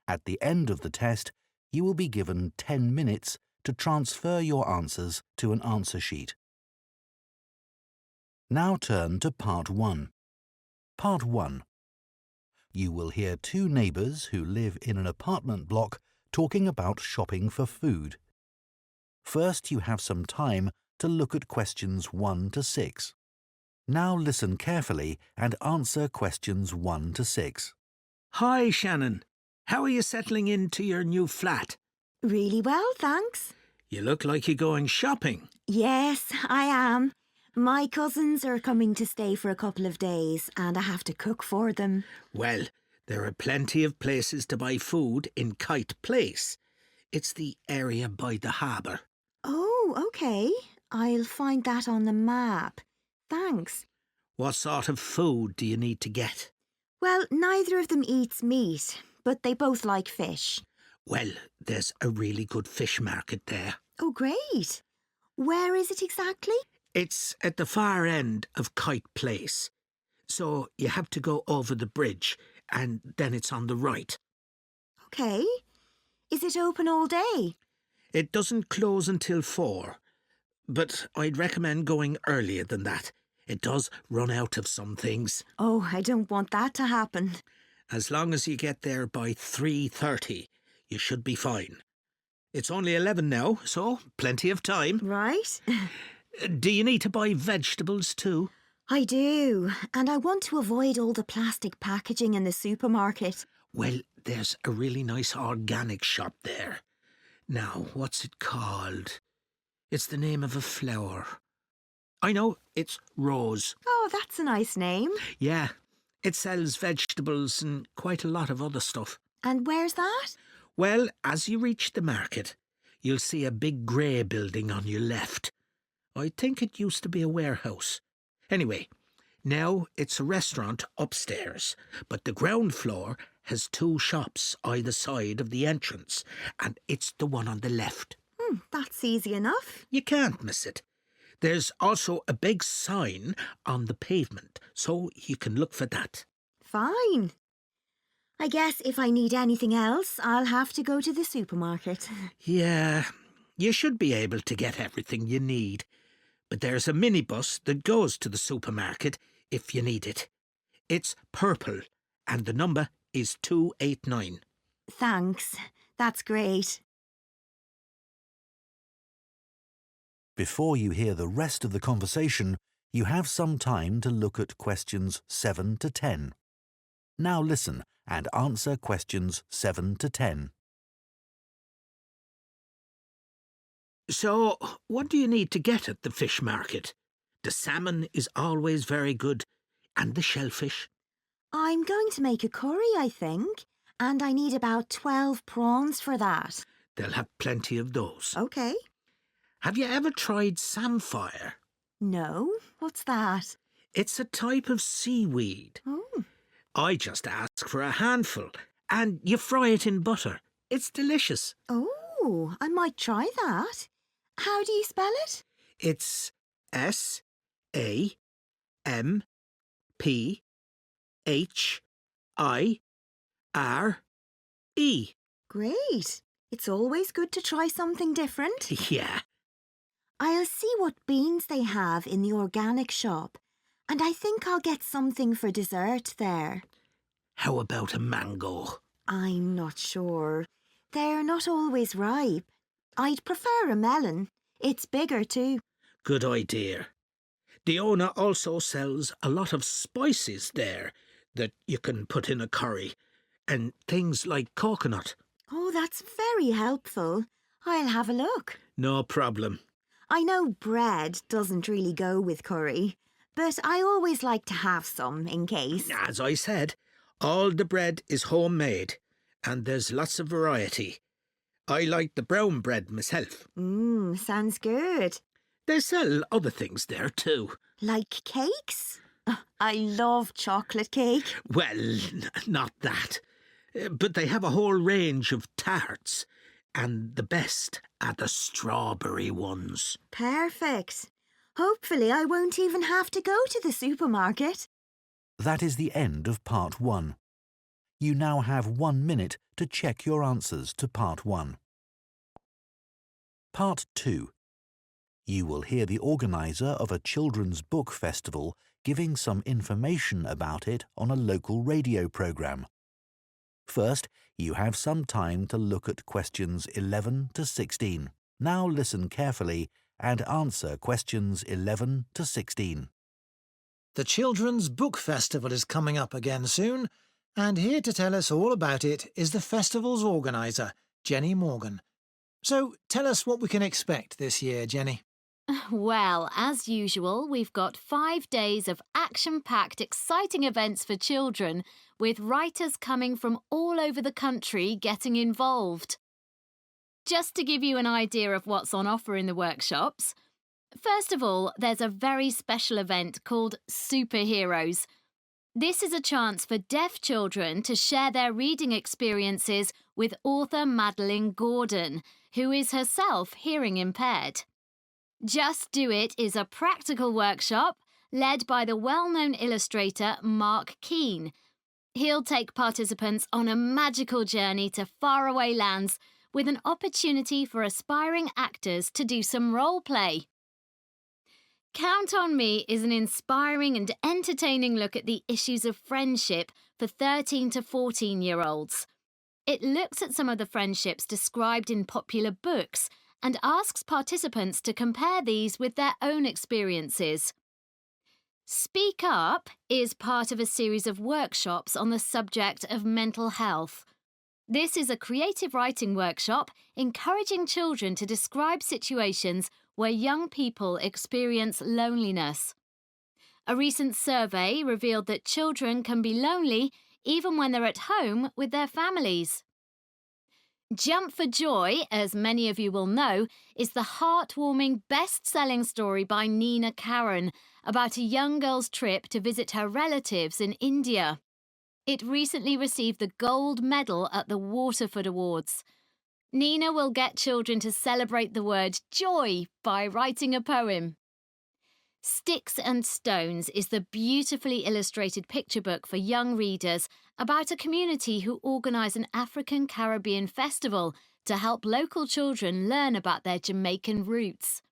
At the end of the test, you will be given 10 minutes to transfer your answers to an answer sheet. Now turn to Part 1. Part 1. You will hear 2 neighbours who live in an apartment block talking about shopping for food. First, you have some time to look at questions 1 to 6. Now listen carefully and answer questions 1 to 6. Hi, Shannon. How are you settling into your new flat? Really well, thanks. You look like you're going shopping. Yes, I am. My cousins are coming to stay for a couple of days and I have to cook for them. Well, there are plenty of places to buy food in Kite Place. It's the area by the harbour. Oh, OK. I'll find that on the map. Thanks. What sort of food do you need to get? Well, neither of them eats meat, but they both like fish. Well, there's a really good fish market there. Oh, great. Where is it exactly? It's at the far end of Kite Place. So you have to go over the bridge and then it's on the right. OK. Is it open all day? It doesn't close until 4, but I'd recommend going earlier than that. It does run out of some things. Oh, I don't want that to happen. As long as you get there by 3:30, you should be fine. It's only 11 now, so plenty of time. Right. Do you need to buy vegetables too? I do, and I want to avoid all the plastic packaging in the supermarket. Well, there's a really nice organic shop there. Now, what's it called? It's the name of a flower. I know, it's Rose. Oh, that's a nice name. Yeah, it sells vegetables and quite a lot of other stuff. And where's that? Well, as you reach the market, you'll see a big grey building on your left. I think it used to be a warehouse. Anyway, now it's a restaurant upstairs, but the ground floor has 2 shops either side of the entrance, and it's the one on the left. That's easy enough. You can't miss it. There's also a big sign on the pavement, so you can look for that. Fine. I guess if I need anything else, I'll have to go to the supermarket. Yeah, you should be able to get everything you need. But there's a minibus that goes to the supermarket if you need it. It's purple, and the number is 289. Thanks. That's great. Before you hear the rest of the conversation, you have some time to look at questions 7 to 10. Now listen and answer questions 7 to 10. So, what do you need to get at the fish market? The salmon is always very good, and the shellfish. I'm going to make a curry, I think, and I need about 12 prawns for that. They'll have plenty of those. OK. Have you ever tried samphire? No, what's that? It's a type of seaweed. Oh. I just ask for a handful, and you fry it in butter. It's delicious. Oh, I might try that. How do you spell it? It's SAMPHIRE. Great. It's always good to try something different. Yeah. I'll see what beans they have in the organic shop, and I think I'll get something for dessert there. How about a mango? I'm not sure. They're not always ripe. I'd prefer a melon. It's bigger too. Good idea. The owner also sells a lot of spices there that you can put in a curry, and things like coconut. Oh, that's very helpful. I'll have a look. No problem. I know bread doesn't really go with curry, but I always like to have some in case. As I said, all the bread is homemade, and there's lots of variety. I like the brown bread myself. Sounds good. They sell other things there too. Like cakes? I love chocolate cake. Well, not that. But they have a whole range of tarts, and the best are the strawberry ones. Perfect. Hopefully I won't even have to go to the supermarket. That is the end of Part 1. You now have 1 minute to check your answers to Part 1. Part 2. You will hear the organiser of a children's book festival giving some information about it on a local radio programme. First, you have some time to look at questions 11 to 16. Now listen carefully and answer questions 11 to 16. The Children's Book Festival is coming up again soon, and here to tell us all about it is the festival's organiser, Jenny Morgan. So tell us what we can expect this year, Jenny. Well, as usual, we've got 5 days of action-packed, exciting events for children, with writers coming from all over the country getting involved. Just to give you an idea of what's on offer in the workshops, first of all, there's a very special event called Superheroes. This is a chance for deaf children to share their reading experiences with author Madeline Gordon, who is herself hearing impaired. Just Do It is a practical workshop led by the well-known illustrator Mark Keane. He'll take participants on a magical journey to faraway lands with an opportunity for aspiring actors to do some role play. Count on Me is an inspiring and entertaining look at the issues of friendship for 13 to 14-year-olds. It looks at some of the friendships described in popular books and asks participants to compare these with their own experiences. Speak Up is part of a series of workshops on the subject of mental health. This is a creative writing workshop encouraging children to describe situations where young people experience loneliness. A recent survey revealed that children can be lonely even when they're at home with their families. Jump for Joy, as many of you will know, is the heartwarming best-selling story by Nina Karen about a young girl's trip to visit her relatives in India. It recently received the gold medal at the Waterford Awards. Nina will get children to celebrate the word joy by writing a poem. Sticks and Stones is the beautifully illustrated picture book for young readers about a community who organise an African Caribbean festival to help local children learn about their Jamaican roots.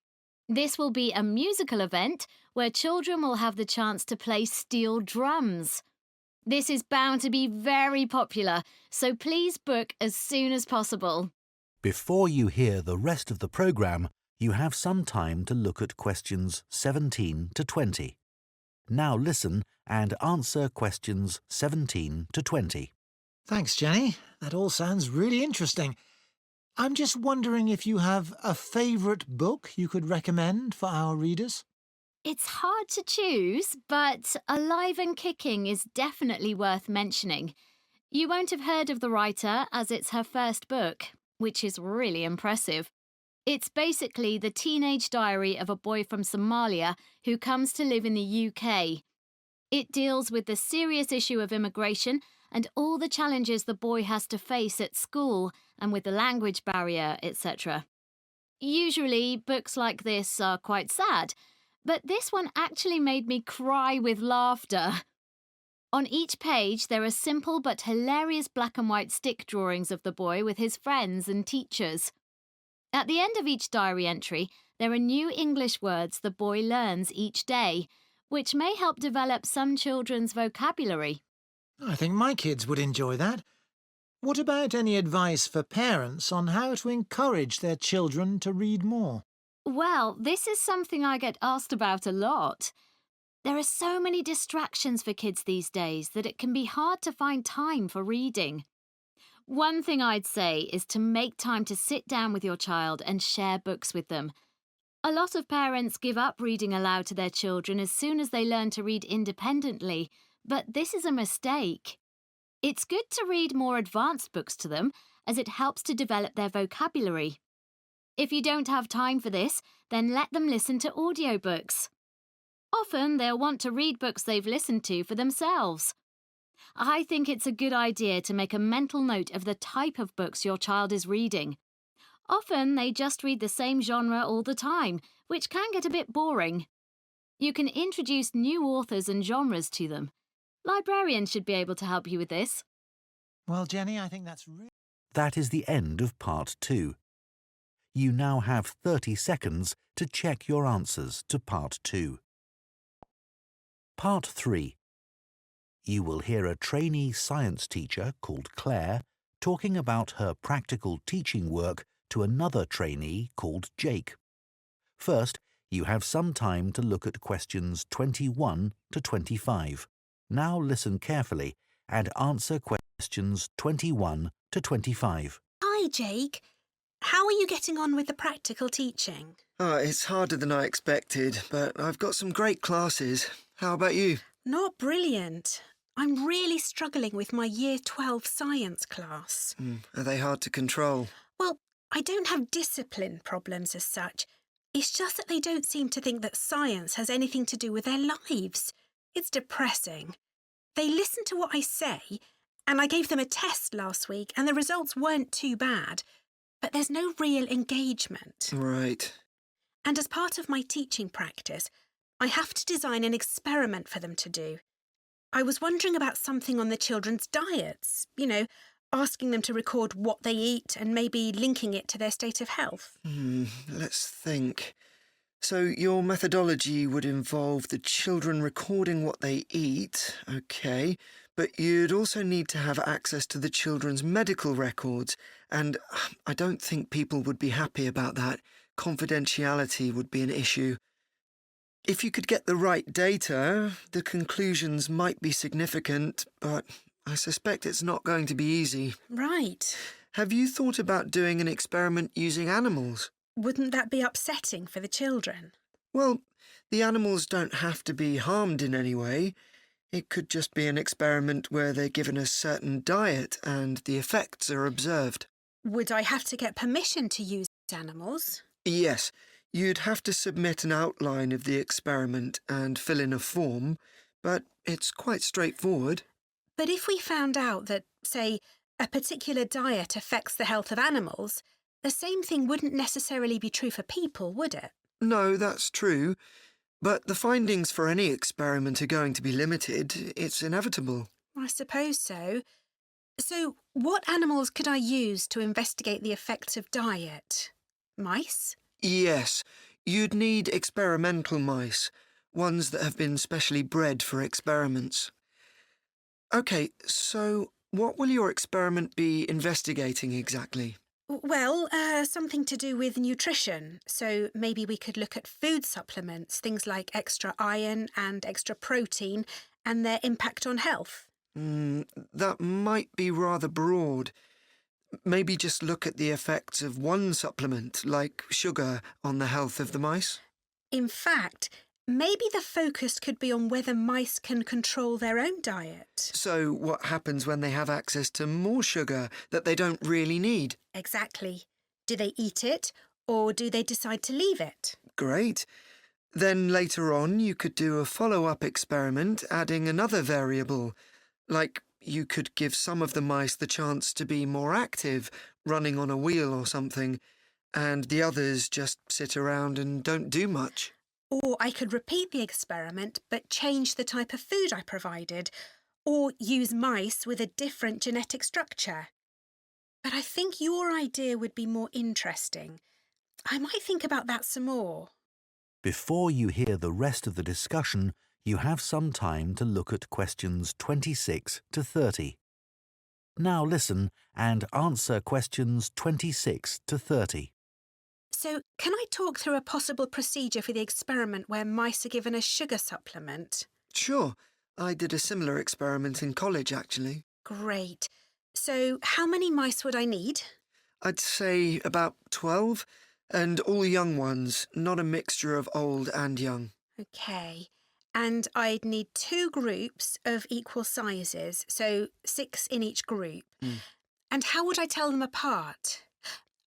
This will be a musical event where children will have the chance to play steel drums. This is bound to be very popular, so please book as soon as possible. Before you hear the rest of the programme, you have some time to look at questions 17 to 20. Now listen and answer questions 17 to 20. Thanks, Jenny. That all sounds really interesting. I'm just wondering if you have a favourite book you could recommend for our readers? It's hard to choose, but Alive and Kicking is definitely worth mentioning. You won't have heard of the writer as it's her first book, which is really impressive. It's basically the teenage diary of a boy from Somalia who comes to live in the UK. It deals with the serious issue of immigration and all the challenges the boy has to face at school and with the language barrier, etc. Usually, books like this are quite sad, but this one actually made me cry with laughter. On each page, there are simple but hilarious black and white stick drawings of the boy with his friends and teachers. At the end of each diary entry, there are new English words the boy learns each day, which may help develop some children's vocabulary. I think my kids would enjoy that. What about any advice for parents on how to encourage their children to read more? Well, this is something I get asked about a lot. There are so many distractions for kids these days that it can be hard to find time for reading. One thing I'd say is to make time to sit down with your child and share books with them. A lot of parents give up reading aloud to their children as soon as they learn to read independently, but this is a mistake. It's good to read more advanced books to them, as it helps to develop their vocabulary. If you don't have time for this, then let them listen to audiobooks. Often they'll want to read books they've listened to for themselves. I think it's a good idea to make a mental note of the type of books your child is reading. Often they just read the same genre all the time, which can get a bit boring. You can introduce new authors and genres to them. Librarians should be able to help you with this. Well, Jenny, I think that's really... That is the end of part 2. You now have 30 seconds to check your answers to part 2. Part 3. You will hear a trainee science teacher called Claire talking about her practical teaching work to another trainee called Jake. First, you have some time to look at questions 21 to 25. Now listen carefully and answer questions 21 to 25. Hi, Jake. How are you getting on with the practical teaching? It's harder than I expected, but I've got some great classes. How about you? Not brilliant. I'm really struggling with my Year 12 science class. Are they hard to control? Well, I don't have discipline problems as such. It's just that they don't seem to think that science has anything to do with their lives. It's depressing. They listen to what I say, and I gave them a test last week, and the results weren't too bad, but there's no real engagement. Right. And as part of my teaching practice, I have to design an experiment for them to do. I was wondering about something on the children's diets, asking them to record what they eat and maybe linking it to their state of health. Let's think. So your methodology would involve the children recording what they eat, okay, but you'd also need to have access to the children's medical records, and I don't think people would be happy about that. Confidentiality would be an issue. If you could get the right data, the conclusions might be significant, but I suspect it's not going to be easy. Right. Have you thought about doing an experiment using animals? Wouldn't that be upsetting for the children? Well, the animals don't have to be harmed in any way. It could just be an experiment where they're given a certain diet and the effects are observed. Would I have to get permission to use animals? Yes. You'd have to submit an outline of the experiment and fill in a form, but it's quite straightforward. But if we found out that, say, a particular diet affects the health of animals, the same thing wouldn't necessarily be true for people, would it? No, that's true. But the findings for any experiment are going to be limited. It's inevitable. I suppose so. So, what animals could I use to investigate the effects of diet? Mice? Yes. You'd need experimental mice, ones that have been specially bred for experiments. OK, so what will your experiment be investigating exactly? Well, something to do with nutrition. So maybe we could look at food supplements, things like extra iron and extra protein, and their impact on health. That might be rather broad. Maybe just look at the effects of one supplement, like sugar, on the health of the mice? In fact, maybe the focus could be on whether mice can control their own diet. So what happens when they have access to more sugar that they don't really need? Exactly. Do they eat it, or do they decide to leave it? Great. Then later on you could do a follow-up experiment adding another variable, like you could give some of the mice the chance to be more active, running on a wheel or something, and the others just sit around and don't do much. Or I could repeat the experiment but change the type of food I provided, or use mice with a different genetic structure. But I think your idea would be more interesting. I might think about that some more. Before you hear the rest of the discussion, you have some time to look at questions 26 to 30. Now listen and answer questions 26 to 30. So, can I talk through a possible procedure for the experiment where mice are given a sugar supplement? Sure. I did a similar experiment in college, actually. Great. So, how many mice would I need? I'd say about 12, and all young ones, not a mixture of old and young. OK. And I'd need 2 groups of equal sizes, so 6 in each group. And how would I tell them apart?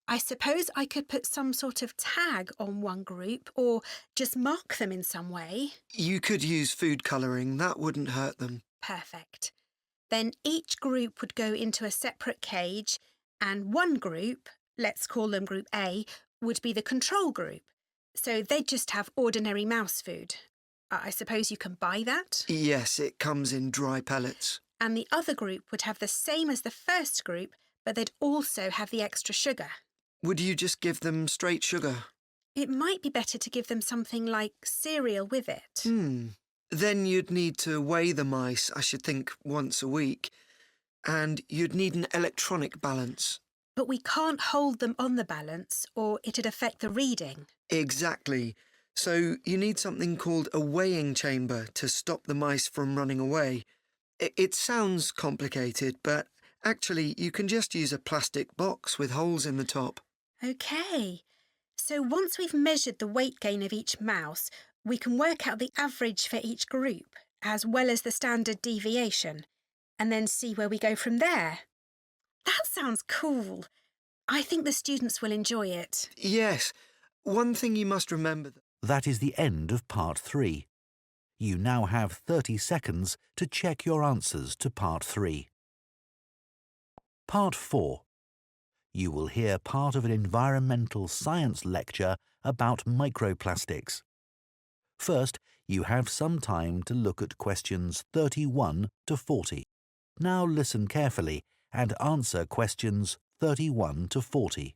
I suppose I could put some sort of tag on one group or just mark them in some way. You could use food colouring. That wouldn't hurt them. Perfect. Then each group would go into a separate cage, and one group, let's call them Group A, would be the control group. So they'd just have ordinary mouse food. I suppose you can buy that? Yes, it comes in dry pellets. And the other group would have the same as the first group, but they'd also have the extra sugar. Would you just give them straight sugar? It might be better to give them something like cereal with it. Then you'd need to weigh the mice, I should think, once a week. And you'd need an electronic balance. But we can't hold them on the balance, or it'd affect the reading. Exactly. So you need something called a weighing chamber to stop the mice from running away. It sounds complicated, but actually you can just use a plastic box with holes in the top. OK. So once we've measured the weight gain of each mouse, we can work out the average for each group, as well as the standard deviation, and then see where we go from there. That sounds cool. I think the students will enjoy it. Yes. One thing you must remember... That is the end of part 3. You now have 30 seconds to check your answers to part 3. Part 4. You will hear part of an environmental science lecture about microplastics. First, you have some time to look at questions 31 to 40. Now listen carefully and answer questions 31 to 40.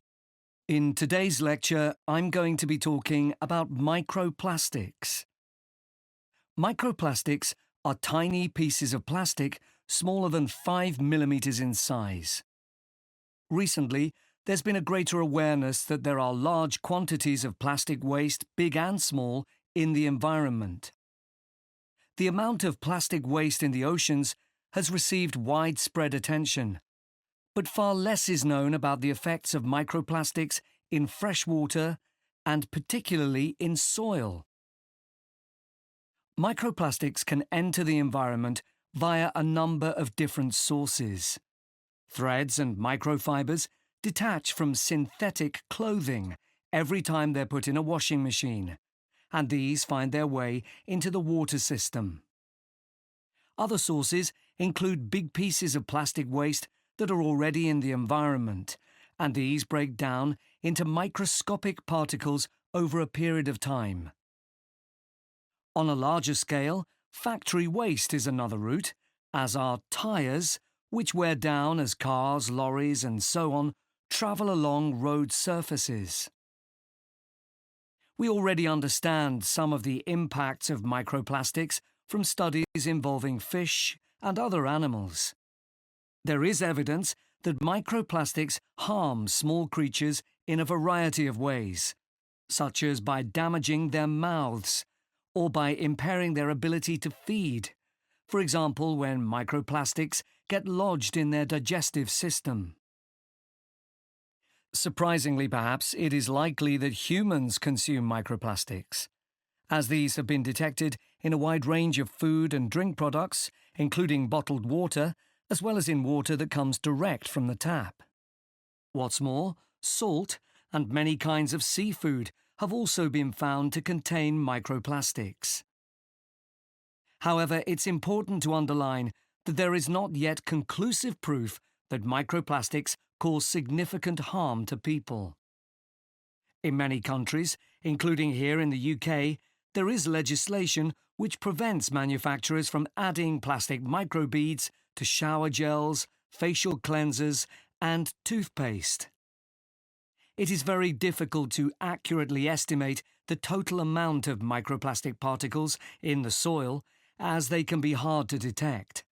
In today's lecture, I'm going to be talking about microplastics. Microplastics are tiny pieces of plastic smaller than 5 millimeters in size. Recently, there's been a greater awareness that there are large quantities of plastic waste, big and small, in the environment. The amount of plastic waste in the oceans has received widespread attention, but far less is known about the effects of microplastics in fresh water and particularly in soil. Microplastics can enter the environment via a number of different sources. Threads and microfibers detach from synthetic clothing every time they're put in a washing machine, and these find their way into the water system. Other sources include big pieces of plastic waste that are already in the environment, and these break down into microscopic particles over a period of time. On a larger scale, factory waste is another route, as are tyres, which wear down as cars, lorries and so on travel along road surfaces. We already understand some of the impacts of microplastics from studies involving fish and other animals. There is evidence that microplastics harm small creatures in a variety of ways, such as by damaging their mouths or by impairing their ability to feed, for example when microplastics get lodged in their digestive system. Surprisingly, perhaps, it is likely that humans consume microplastics, as these have been detected in a wide range of food and drink products, including bottled water, as well as in water that comes direct from the tap. What's more, salt and many kinds of seafood have also been found to contain microplastics. However, it's important to underline that there is not yet conclusive proof that microplastics cause significant harm to people. In many countries, including here in the UK, there is legislation which prevents manufacturers from adding plastic microbeads to shower gels, facial cleansers, and toothpaste. It is very difficult to accurately estimate the total amount of microplastic particles in the soil, as they can be hard to detect.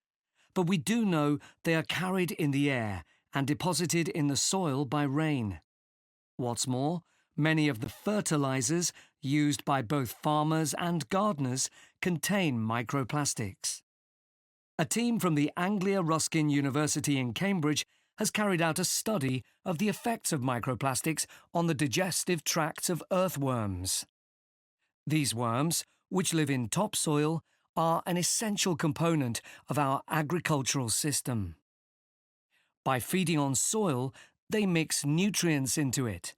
But we do know they are carried in the air and deposited in the soil by rain. What's more, many of the fertilizers used by both farmers and gardeners contain microplastics. A team from the Anglia Ruskin University in Cambridge has carried out a study of the effects of microplastics on the digestive tracts of earthworms. These worms, which live in topsoil, are an essential component of our agricultural system. By feeding on soil, they mix nutrients into it,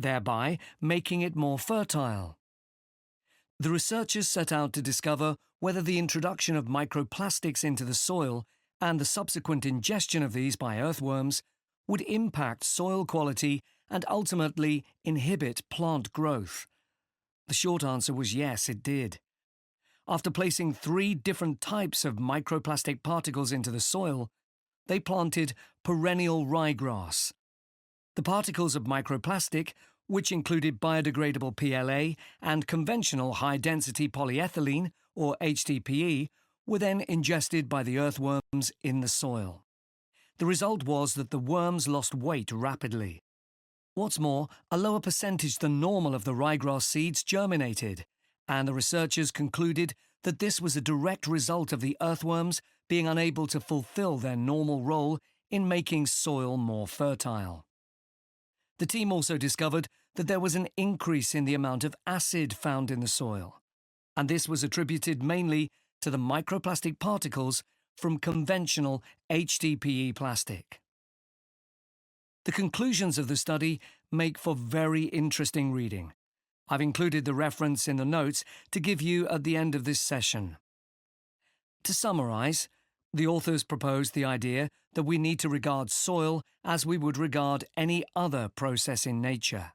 thereby making it more fertile. The researchers set out to discover whether the introduction of microplastics into the soil and the subsequent ingestion of these by earthworms would impact soil quality and ultimately inhibit plant growth. The short answer was yes, it did. After placing 3 different types of microplastic particles into the soil, they planted perennial ryegrass. The particles of microplastic, which included biodegradable PLA and conventional high-density polyethylene, or HDPE, were then ingested by the earthworms in the soil. The result was that the worms lost weight rapidly. What's more, a lower percentage than normal of the ryegrass seeds germinated, and the researchers concluded that this was a direct result of the earthworms being unable to fulfill their normal role in making soil more fertile. The team also discovered that there was an increase in the amount of acid found in the soil, and this was attributed mainly to the microplastic particles from conventional HDPE plastic. The conclusions of the study make for very interesting reading. I've included the reference in the notes to give you at the end of this session. To summarise, the authors proposed the idea that we need to regard soil as we would regard any other process in nature.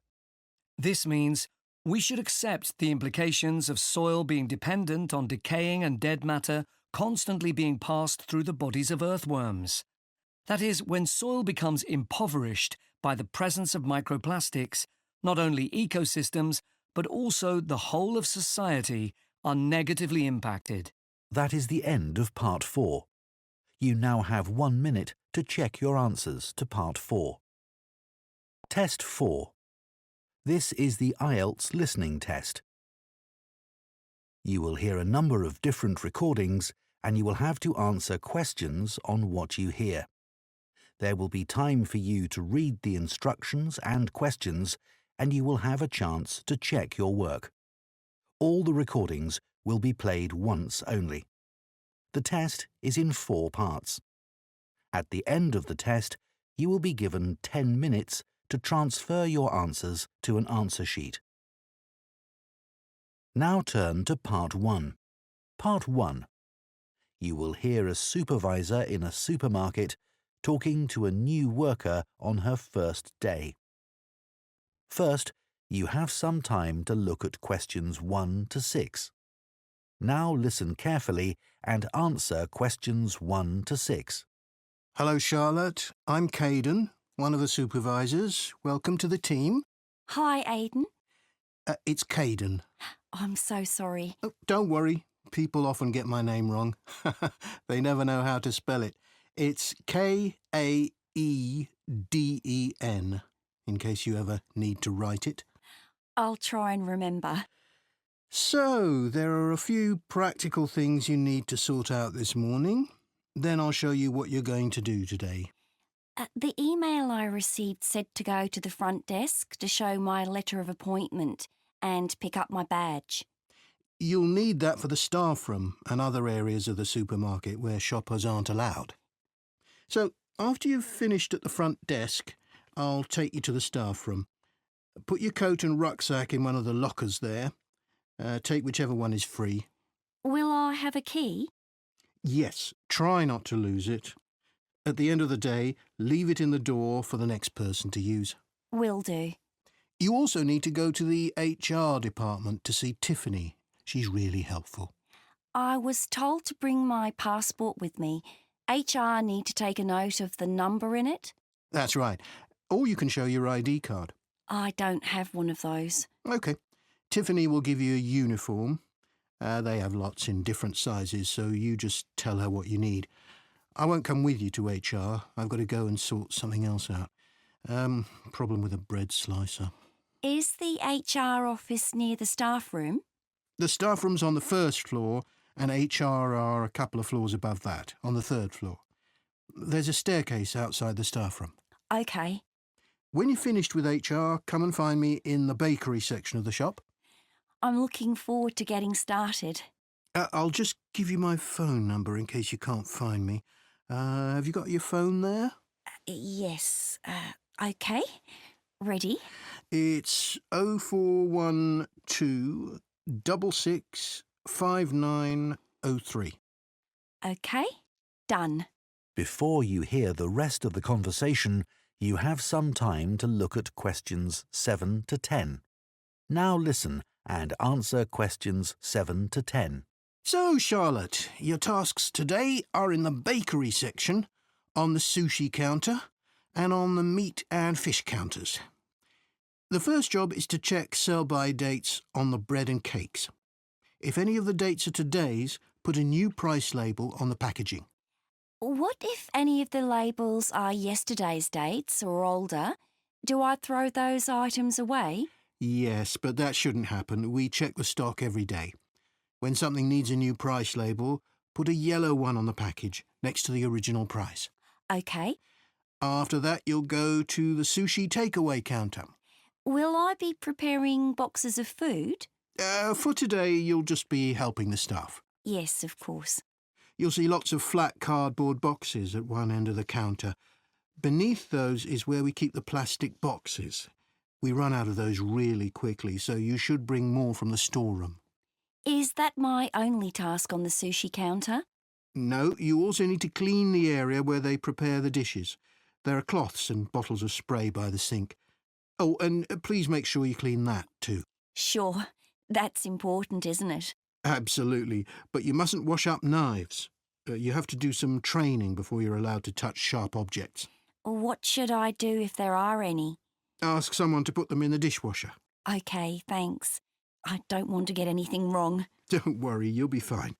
This means we should accept the implications of soil being dependent on decaying and dead matter constantly being passed through the bodies of earthworms. That is, when soil becomes impoverished by the presence of microplastics, not only ecosystems, but also the whole of society are negatively impacted. That is the end of Part 4. You now have 1 minute to check your answers to Part 4. Test 4. This is the IELTS listening test. You will hear a number of different recordings and you will have to answer questions on what you hear. There will be time for you to read the instructions and questions, and you will have a chance to check your work. All the recordings will be played once only. The test is in 4 parts. At the end of the test, you will be given 10 minutes to transfer your answers to an answer sheet. Now turn to Part 1. Part 1. You will hear a supervisor in a supermarket talking to a new worker on her first day. First, you have some time to look at questions 1 to 6. Now listen carefully and answer questions 1 to 6. Hello, Charlotte. I'm Caden, one of the supervisors. Welcome to the team. Hi, Aidan. It's Caden. I'm so sorry. Oh, don't worry. People often get my name wrong. They never know how to spell it. It's Kaeden, in case you ever need to write it. I'll try and remember. So, there are a few practical things you need to sort out this morning. Then I'll show you what you're going to do today. The email I received said to go to the front desk to show my letter of appointment and pick up my badge. You'll need that for the staff room and other areas of the supermarket where shoppers aren't allowed. So, after you've finished at the front desk, I'll take you to the staff room. Put your coat and rucksack in one of the lockers there. Take whichever one is free. Will I have a key? Yes, try not to lose it. At the end of the day, leave it in the door for the next person to use. Will do. You also need to go to the HR department to see Tiffany. She's really helpful. I was told to bring my passport with me. HR need to take a note of the number in it. That's right. Or you can show your ID card. I don't have one of those. OK. Tiffany will give you a uniform. They have lots in different sizes, so you just tell her what you need. I won't come with you to HR. I've got to go and sort something else out. Problem with a bread slicer. Is the HR office near the staff room? The staff room's on the first floor, and HR are a couple of floors above that, on the third floor. There's a staircase outside the staff room. OK. When you're finished with HR, come and find me in the bakery section of the shop. I'm looking forward to getting started. I'll just give you my phone number in case you can't find me. Have you got your phone there? Yes. OK. Ready? It's 0412 66 5903. OK. Done. Before you hear the rest of the conversation, you have some time to look at questions 7 to 10. Now listen and answer questions 7 to 10. So, Charlotte, your tasks today are in the bakery section, on the sushi counter, and on the meat and fish counters. The first job is to check sell-by dates on the bread and cakes. If any of the dates are today's, put a new price label on the packaging. What if any of the labels are yesterday's dates or older? Do I throw those items away? Yes, but that shouldn't happen. We check the stock every day. When something needs a new price label, put a yellow one on the package, next to the original price. OK. After that, you'll go to the sushi takeaway counter. Will I be preparing boxes of food? For today, you'll just be helping the staff. Yes, of course. You'll see lots of flat cardboard boxes at one end of the counter. Beneath those is where we keep the plastic boxes. We run out of those really quickly, so you should bring more from the storeroom. Is that my only task on the sushi counter? No, you also need to clean the area where they prepare the dishes. There are cloths and bottles of spray by the sink. Oh, and please make sure you clean that too. Sure. That's important, isn't it? Absolutely, but you mustn't wash up knives. You have to do some training before you're allowed to touch sharp objects. What should I do if there are any? Ask someone to put them in the dishwasher. OK, thanks. I don't want to get anything wrong. Don't worry, you'll be fine.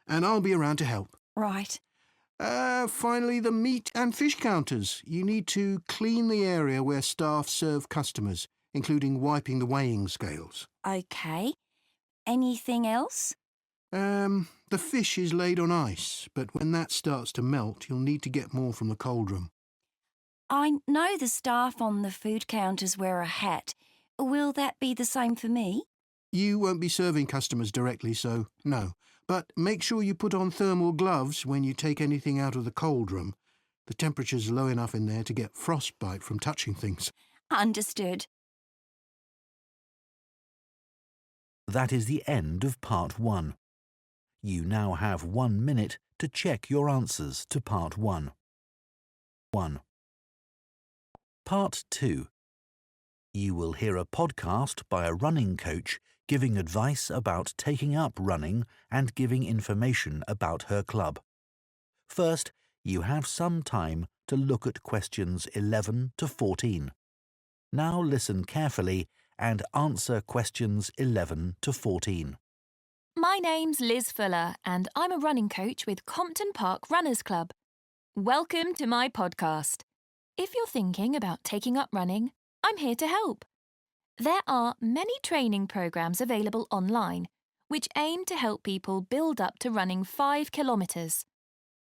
And I'll be around to help. Right. Finally, the meat and fish counters. You need to clean the area where staff serve customers, including wiping the weighing scales. OK. Anything else? The fish is laid on ice, but when that starts to melt, you'll need to get more from the cold room. I know the staff on the food counters wear a hat. Will that be the same for me? You won't be serving customers directly, so no. But make sure you put on thermal gloves when you take anything out of the cold room. The temperature's low enough in there to get frostbite from touching things. Understood. That is the end of part 1. You now have 1 minute to check your answers to part 1. 1. Part 2. You will hear a podcast by a running coach giving advice about taking up running and giving information about her club. First, you have some time to look at questions 11 to 14. Now listen carefully and answer questions 11 to 14. My name's Liz Fuller and I'm a running coach with Compton Park Runners Club. Welcome to my podcast. If you're thinking about taking up running, I'm here to help. There are many training programs available online which aim to help people build up to running 5 kilometres.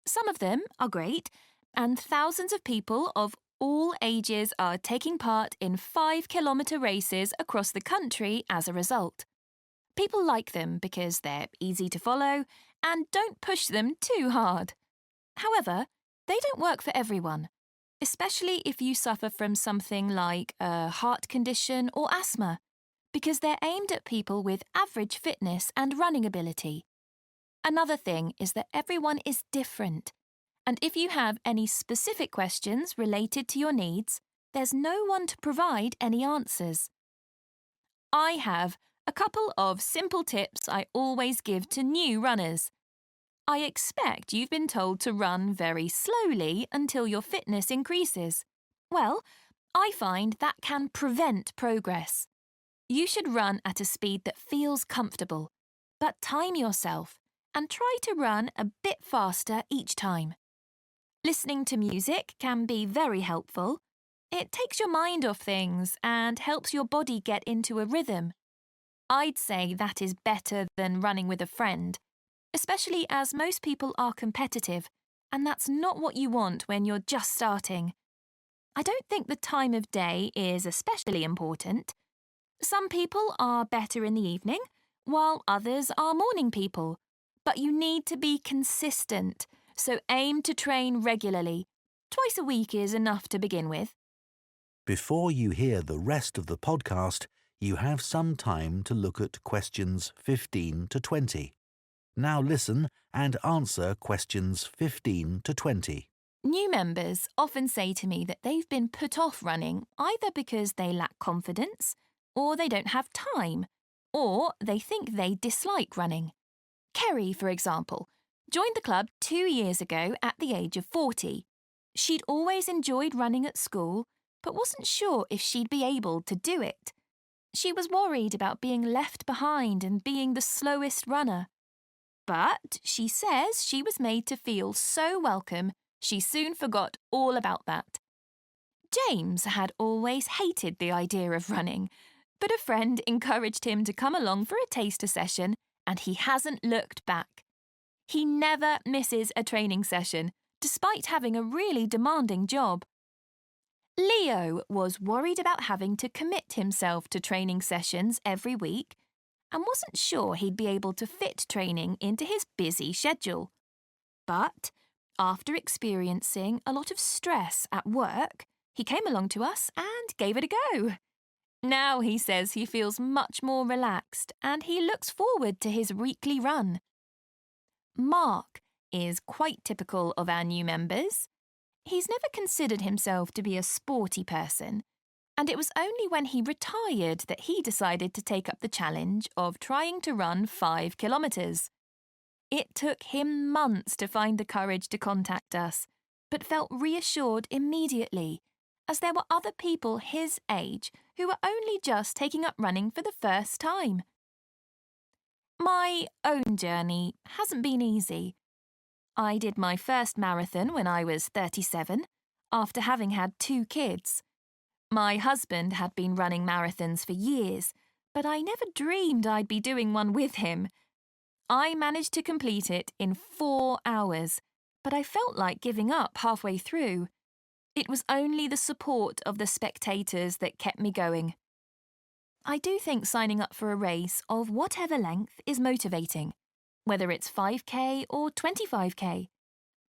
Some of them are great, and thousands of people of all ages are taking part in 5-kilometre races across the country as a result. People like them because they're easy to follow and don't push them too hard. However, they don't work for everyone, especially if you suffer from something like a heart condition or asthma, because they're aimed at people with average fitness and running ability. Another thing is that everyone is different, and if you have any specific questions related to your needs, there's no one to provide any answers. I have a couple of simple tips I always give to new runners. I expect you've been told to run very slowly until your fitness increases. Well, I find that can prevent progress. You should run at a speed that feels comfortable, but time yourself and try to run a bit faster each time. Listening to music can be very helpful. It takes your mind off things and helps your body get into a rhythm. I'd say that is better than running with a friend, especially as most people are competitive, and that's not what you want when you're just starting. I don't think the time of day is especially important. Some people are better in the evening, while others are morning people. But you need to be consistent, so aim to train regularly. Twice a week is enough to begin with. Before you hear the rest of the podcast, you have some time to look at questions 15 to 20. Now listen and answer questions 15 to 20. New members often say to me that they've been put off running either because they lack confidence, or they don't have time, or they think they dislike running. Kerry, for example, joined the club 2 years ago at the age of 40. She'd always enjoyed running at school, but wasn't sure if she'd be able to do it. She was worried about being left behind and being the slowest runner. But she says she was made to feel so welcome, she soon forgot all about that. James had always hated the idea of running, but a friend encouraged him to come along for a taster session, and he hasn't looked back. He never misses a training session, despite having a really demanding job. Leo was worried about having to commit himself to training sessions every week and wasn't sure he'd be able to fit training into his busy schedule. But after experiencing a lot of stress at work, he came along to us and gave it a go. Now he says he feels much more relaxed and he looks forward to his weekly run. Mark is quite typical of our new members. He's never considered himself to be a sporty person, and it was only when he retired that he decided to take up the challenge of trying to run 5 kilometres. It took him months to find the courage to contact us, but felt reassured immediately, as there were other people his age who were only just taking up running for the first time. My own journey hasn't been easy. I did my first marathon when I was 37, after having had 2 kids. My husband had been running marathons for years, but I never dreamed I'd be doing one with him. I managed to complete it in 4 hours, but I felt like giving up halfway through. It was only the support of the spectators that kept me going. I do think signing up for a race of whatever length is motivating, whether it's 5k or 25k,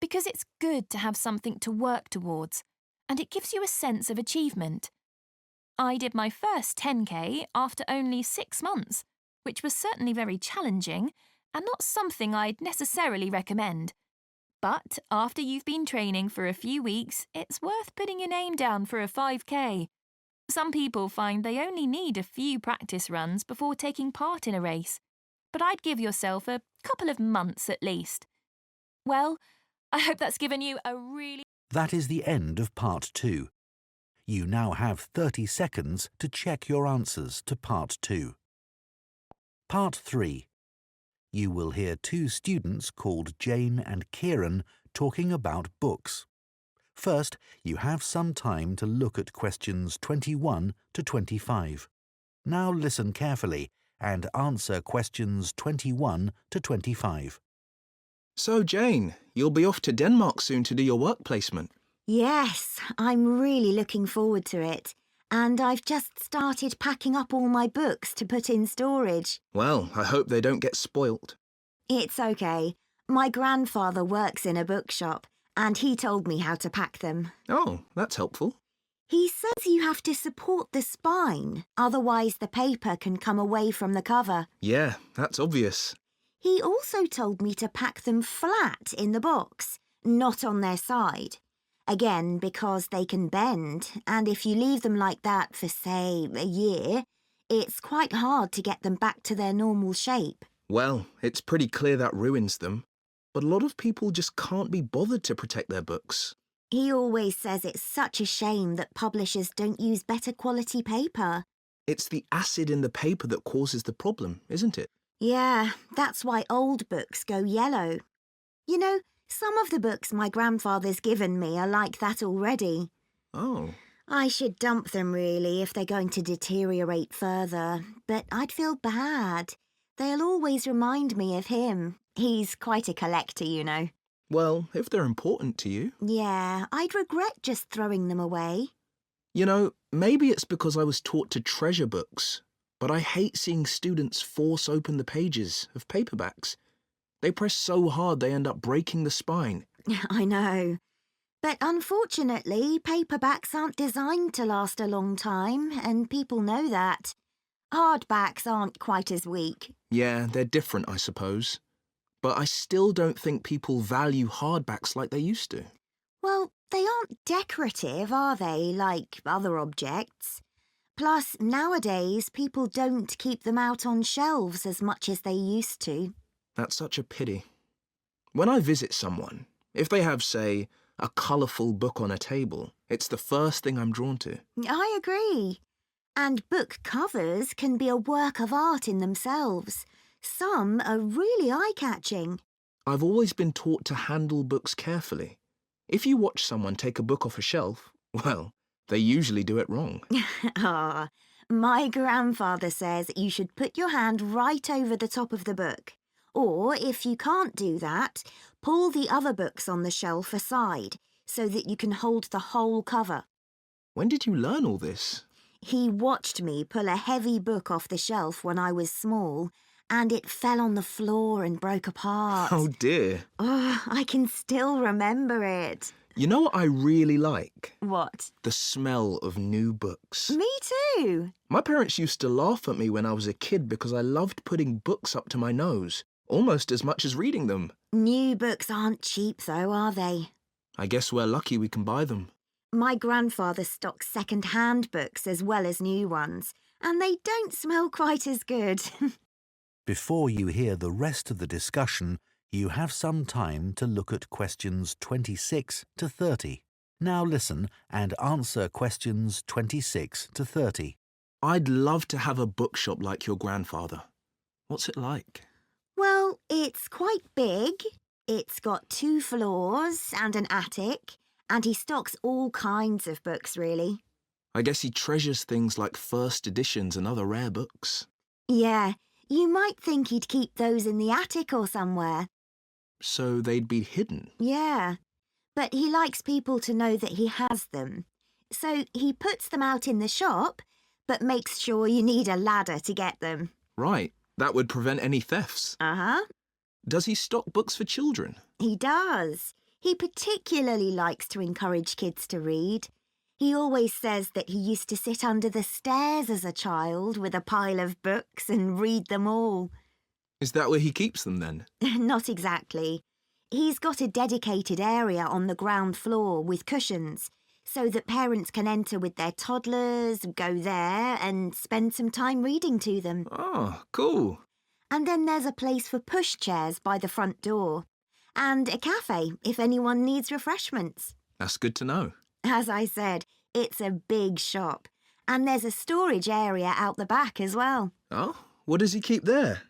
because it's good to have something to work towards, and it gives you a sense of achievement. I did my first 10k after only 6 months, which was certainly very challenging and not something I'd necessarily recommend. But after you've been training for a few weeks, it's worth putting your name down for a 5k. Some people find they only need a few practice runs before taking part in a race, but I'd give yourself a couple of months at least. Well, I hope that's given you a really... That is the end of part 2. You now have 30 seconds to check your answers to part 2. Part 3. You will hear 2 students called Jane and Kieran talking about books. First, you have some time to look at questions 21 to 25. Now listen carefully and answer questions 21 to 25. So, Jane, you'll be off to Denmark soon to do your work placement. Yes, I'm really looking forward to it. And I've just started packing up all my books to put in storage. Well, I hope they don't get spoilt. It's okay. My grandfather works in a bookshop, and he told me how to pack them. Oh, that's helpful. He says you have to support the spine, otherwise the paper can come away from the cover. Yeah, that's obvious. He also told me to pack them flat in the box, not on their side. Again, because they can bend, and if you leave them like that for, say, a year, It's quite hard to get them back to their normal shape. Well, it's pretty clear that ruins them. But a lot of people just can't be bothered to protect their books. He always says it's such a shame that publishers don't use better quality paper. It's the acid in the paper that causes the problem, isn't it? Yeah, that's why old books go yellow. You know, some of the books my grandfather's given me are like that already. Oh. I should dump them, really, if they're going to deteriorate further. But I'd feel bad. They'll always remind me of him. He's quite a collector, you know. Well, if they're important to you. Yeah, I'd regret just throwing them away. You know, maybe it's because I was taught to treasure books, but I hate seeing students force open the pages of paperbacks. They press so hard they end up breaking the spine. I know. But unfortunately, paperbacks aren't designed to last a long time, and people know that. Hardbacks aren't quite as weak. Yeah, they're different, I suppose. But I still don't think people value hardbacks like they used to. Well, they aren't decorative, are they, like other objects? Plus, nowadays, people don't keep them out on shelves as much as they used to. That's such a pity. When I visit someone, if they have, say, a colourful book on a table, it's the first thing I'm drawn to. I agree. And book covers can be a work of art in themselves. Some are really eye-catching. I've always been taught to handle books carefully. If you watch someone take a book off a shelf, well, they usually do it wrong. Ah, my grandfather says you should put your hand right over the top of the book. Or, if you can't do that, pull the other books on the shelf aside so that you can hold the whole cover. When did you learn all this? He watched me pull a heavy book off the shelf when I was small, and it fell on the floor and broke apart. Oh dear. Oh, I can still remember it. You know what I really like? What? The smell of new books. Me too. My parents used to laugh at me when I was a kid because I loved putting books up to my nose, almost as much as reading them. New books aren't cheap though, are they? I guess we're lucky we can buy them. My grandfather stocks second-hand books as well as new ones, and they don't smell quite as good. Before you hear the rest of the discussion, you have some time to look at questions 26 to 30. Now listen and answer questions 26 to 30. I'd love to have a bookshop like your grandfather. What's it like? Well, it's quite big. It's got 2 floors and an attic, and he stocks all kinds of books, really. I guess he treasures things like first editions and other rare books. Yeah, you might think he'd keep those in the attic or somewhere. So they'd be hidden? Yeah, but he likes people to know that he has them. So he puts them out in the shop, but makes sure you need a ladder to get them. Right, that would prevent any thefts. Uh-huh. Does he stock books for children? He does. He particularly likes to encourage kids to read. He always says that he used to sit under the stairs as a child with a pile of books and read them all. Is that where he keeps them then? Not exactly. He's got a dedicated area on the ground floor with cushions so that parents can enter with their toddlers, go there and spend some time reading to them. Oh, cool. And then there's a place for pushchairs by the front door. And a cafe if anyone needs refreshments. That's good to know. As I said, it's a big shop. And there's a storage area out the back as well. Oh, what does he keep there?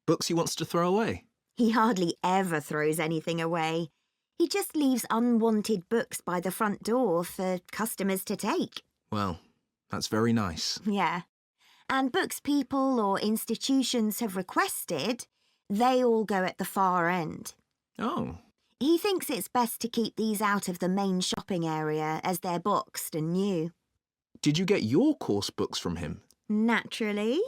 Books he wants to throw away? He hardly ever throws anything away. He just leaves unwanted books by the front door for customers to take. Well, that's very nice. Yeah. And books people or institutions have requested, they all go at the far end. Oh. He thinks it's best to keep these out of the main shopping area as they're boxed and new. Did you get your course books from him? Naturally.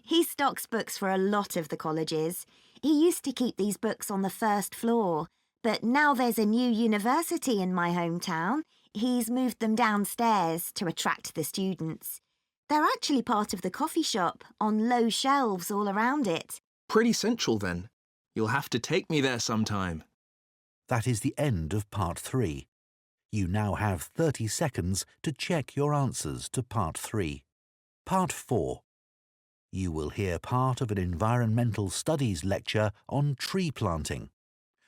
He stocks books for a lot of the colleges. He used to keep these books on the first floor, but now there's a new university in my hometown. He's moved them downstairs to attract the students. They're actually part of the coffee shop, on low shelves all around it. Pretty central then. You'll have to take me there sometime. That is the end of part 3. You now have 30 seconds to check your answers to part 3. Part 4. You will hear part of an environmental studies lecture on tree planting.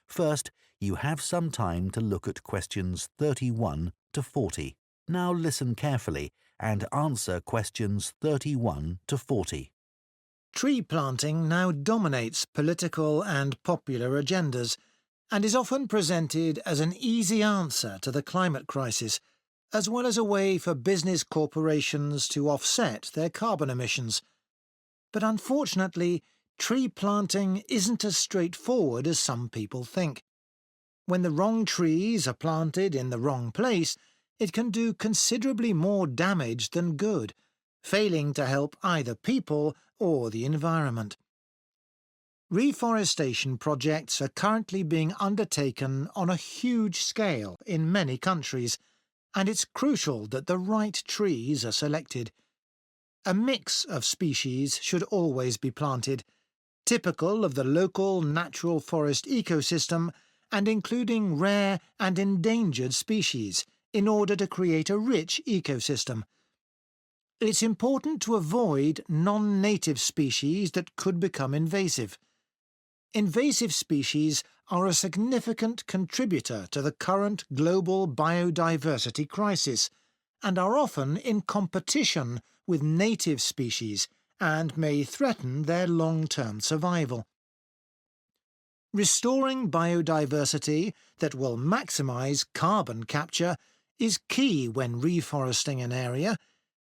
First, you have some time to look at questions 31 to 40. Now listen carefully and answer questions 31 to 40. Tree planting now dominates political and popular agendas and is often presented as an easy answer to the climate crisis, as well as a way for business corporations to offset their carbon emissions. But unfortunately, tree planting isn't as straightforward as some people think. When the wrong trees are planted in the wrong place, it can do considerably more damage than good, failing to help either people or the environment. Reforestation projects are currently being undertaken on a huge scale in many countries, and it's crucial that the right trees are selected. A mix of species should always be planted, typical of the local natural forest ecosystem and including rare and endangered species, in order to create a rich ecosystem. It's important to avoid non-native species that could become invasive. Invasive species are a significant contributor to the current global biodiversity crisis and are often in competition with native species and may threaten their long-term survival. Restoring biodiversity that will maximise carbon capture is key when reforesting an area,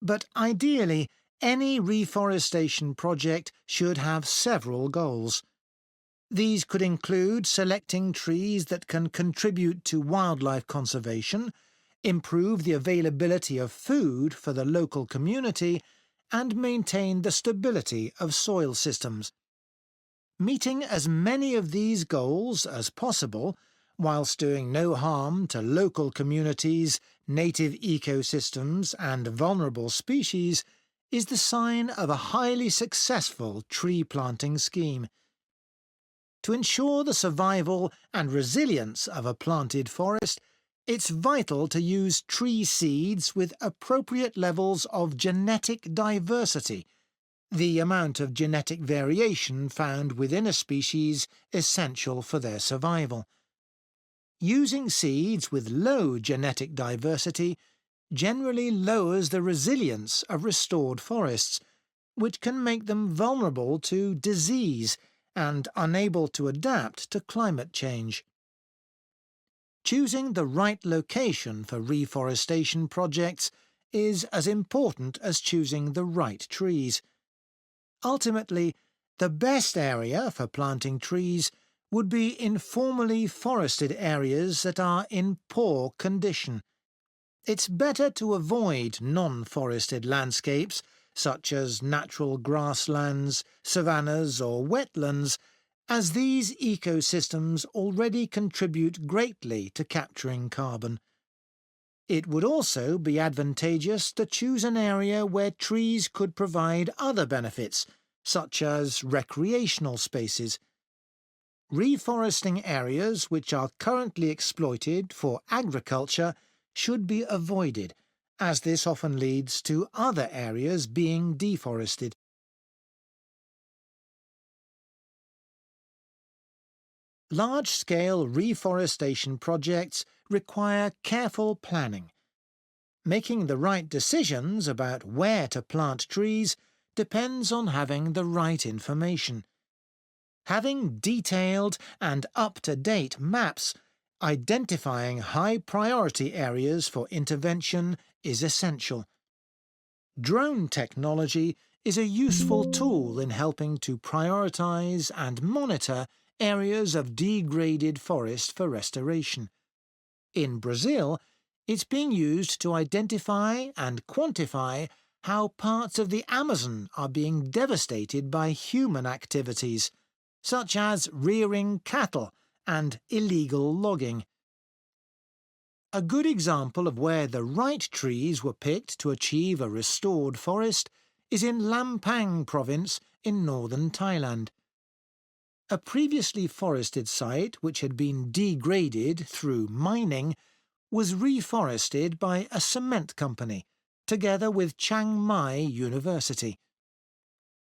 but ideally any reforestation project should have several goals. These could include selecting trees that can contribute to wildlife conservation, improve the availability of food for the local community, and maintain the stability of soil systems. Meeting as many of these goals as possible, whilst doing no harm to local communities, native ecosystems and vulnerable species, is the sign of a highly successful tree planting scheme. To ensure the survival and resilience of a planted forest, it's vital to use tree seeds with appropriate levels of genetic diversity, the amount of genetic variation found within a species essential for their survival. Using seeds with low genetic diversity generally lowers the resilience of restored forests, which can make them vulnerable to disease and unable to adapt to climate change. Choosing the right location for reforestation projects is as important as choosing the right trees. Ultimately, the best area for planting trees would be informally forested areas that are in poor condition. It's better to avoid non-forested landscapes, such as natural grasslands, savannas or wetlands, as these ecosystems already contribute greatly to capturing carbon. It would also be advantageous to choose an area where trees could provide other benefits, such as recreational spaces. Reforesting areas which are currently exploited for agriculture should be avoided, as this often leads to other areas being deforested. Large-scale reforestation projects require careful planning. Making the right decisions about where to plant trees depends on having the right information. Having detailed and up-to-date maps identifying high-priority areas for intervention is essential. Drone technology is a useful tool in helping to prioritise and monitor areas of degraded forest for restoration. In Brazil, it's being used to identify and quantify how parts of the Amazon are being devastated by human activities, such as rearing cattle and illegal logging. A good example of where the right trees were picked to achieve a restored forest is in Lampang province in northern Thailand. A previously forested site which had been degraded through mining was reforested by a cement company, together with Chiang Mai University.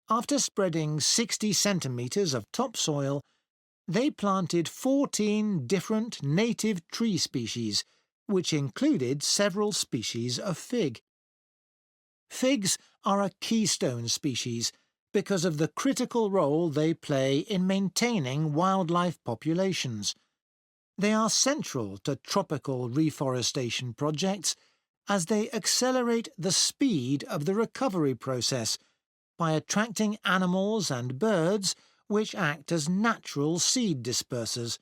After spreading 60 centimetres of topsoil, they planted 14 different native tree species, which included several species of fig. Figs are a keystone species because of the critical role they play in maintaining wildlife populations. They are central to tropical reforestation projects as they accelerate the speed of the recovery process by attracting animals and birds which act as natural seed dispersers.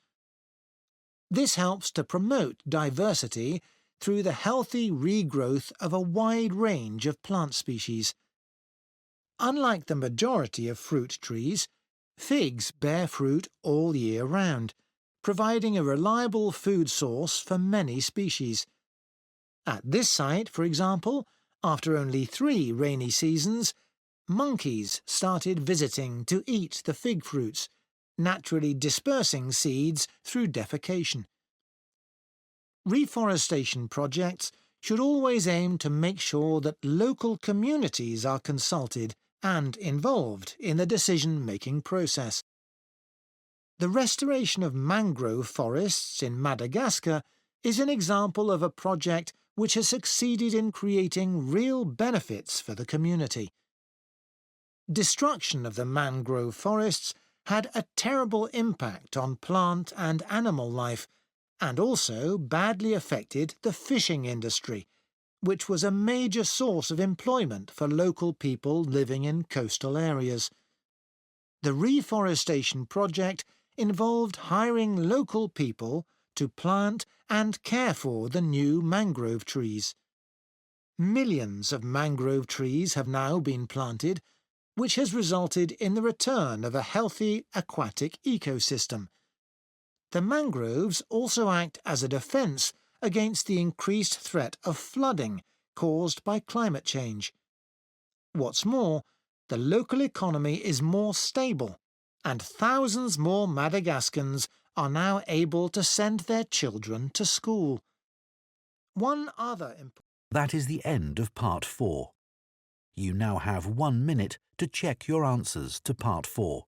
This helps to promote diversity through the healthy regrowth of a wide range of plant species. Unlike the majority of fruit trees, figs bear fruit all year round, providing a reliable food source for many species. At this site, for example, after only 3 rainy seasons, monkeys started visiting to eat the fig fruits, naturally dispersing seeds through defecation. Reforestation projects should always aim to make sure that local communities are consulted and involved in the decision-making process. The restoration of mangrove forests in Madagascar is an example of a project which has succeeded in creating real benefits for the community. Destruction of the mangrove forests had a terrible impact on plant and animal life, and also badly affected the fishing industry, which was a major source of employment for local people living in coastal areas. The reforestation project involved hiring local people to plant and care for the new mangrove trees. Millions of mangrove trees have now been planted, which has resulted in the return of a healthy aquatic ecosystem. The mangroves also act as a defence against the increased threat of flooding caused by climate change. What's more, the local economy is more stable, and thousands more Madagascans are now able to send their children to school. One other That is the end of part 4. You now have 1 minute to check your answers to part 4.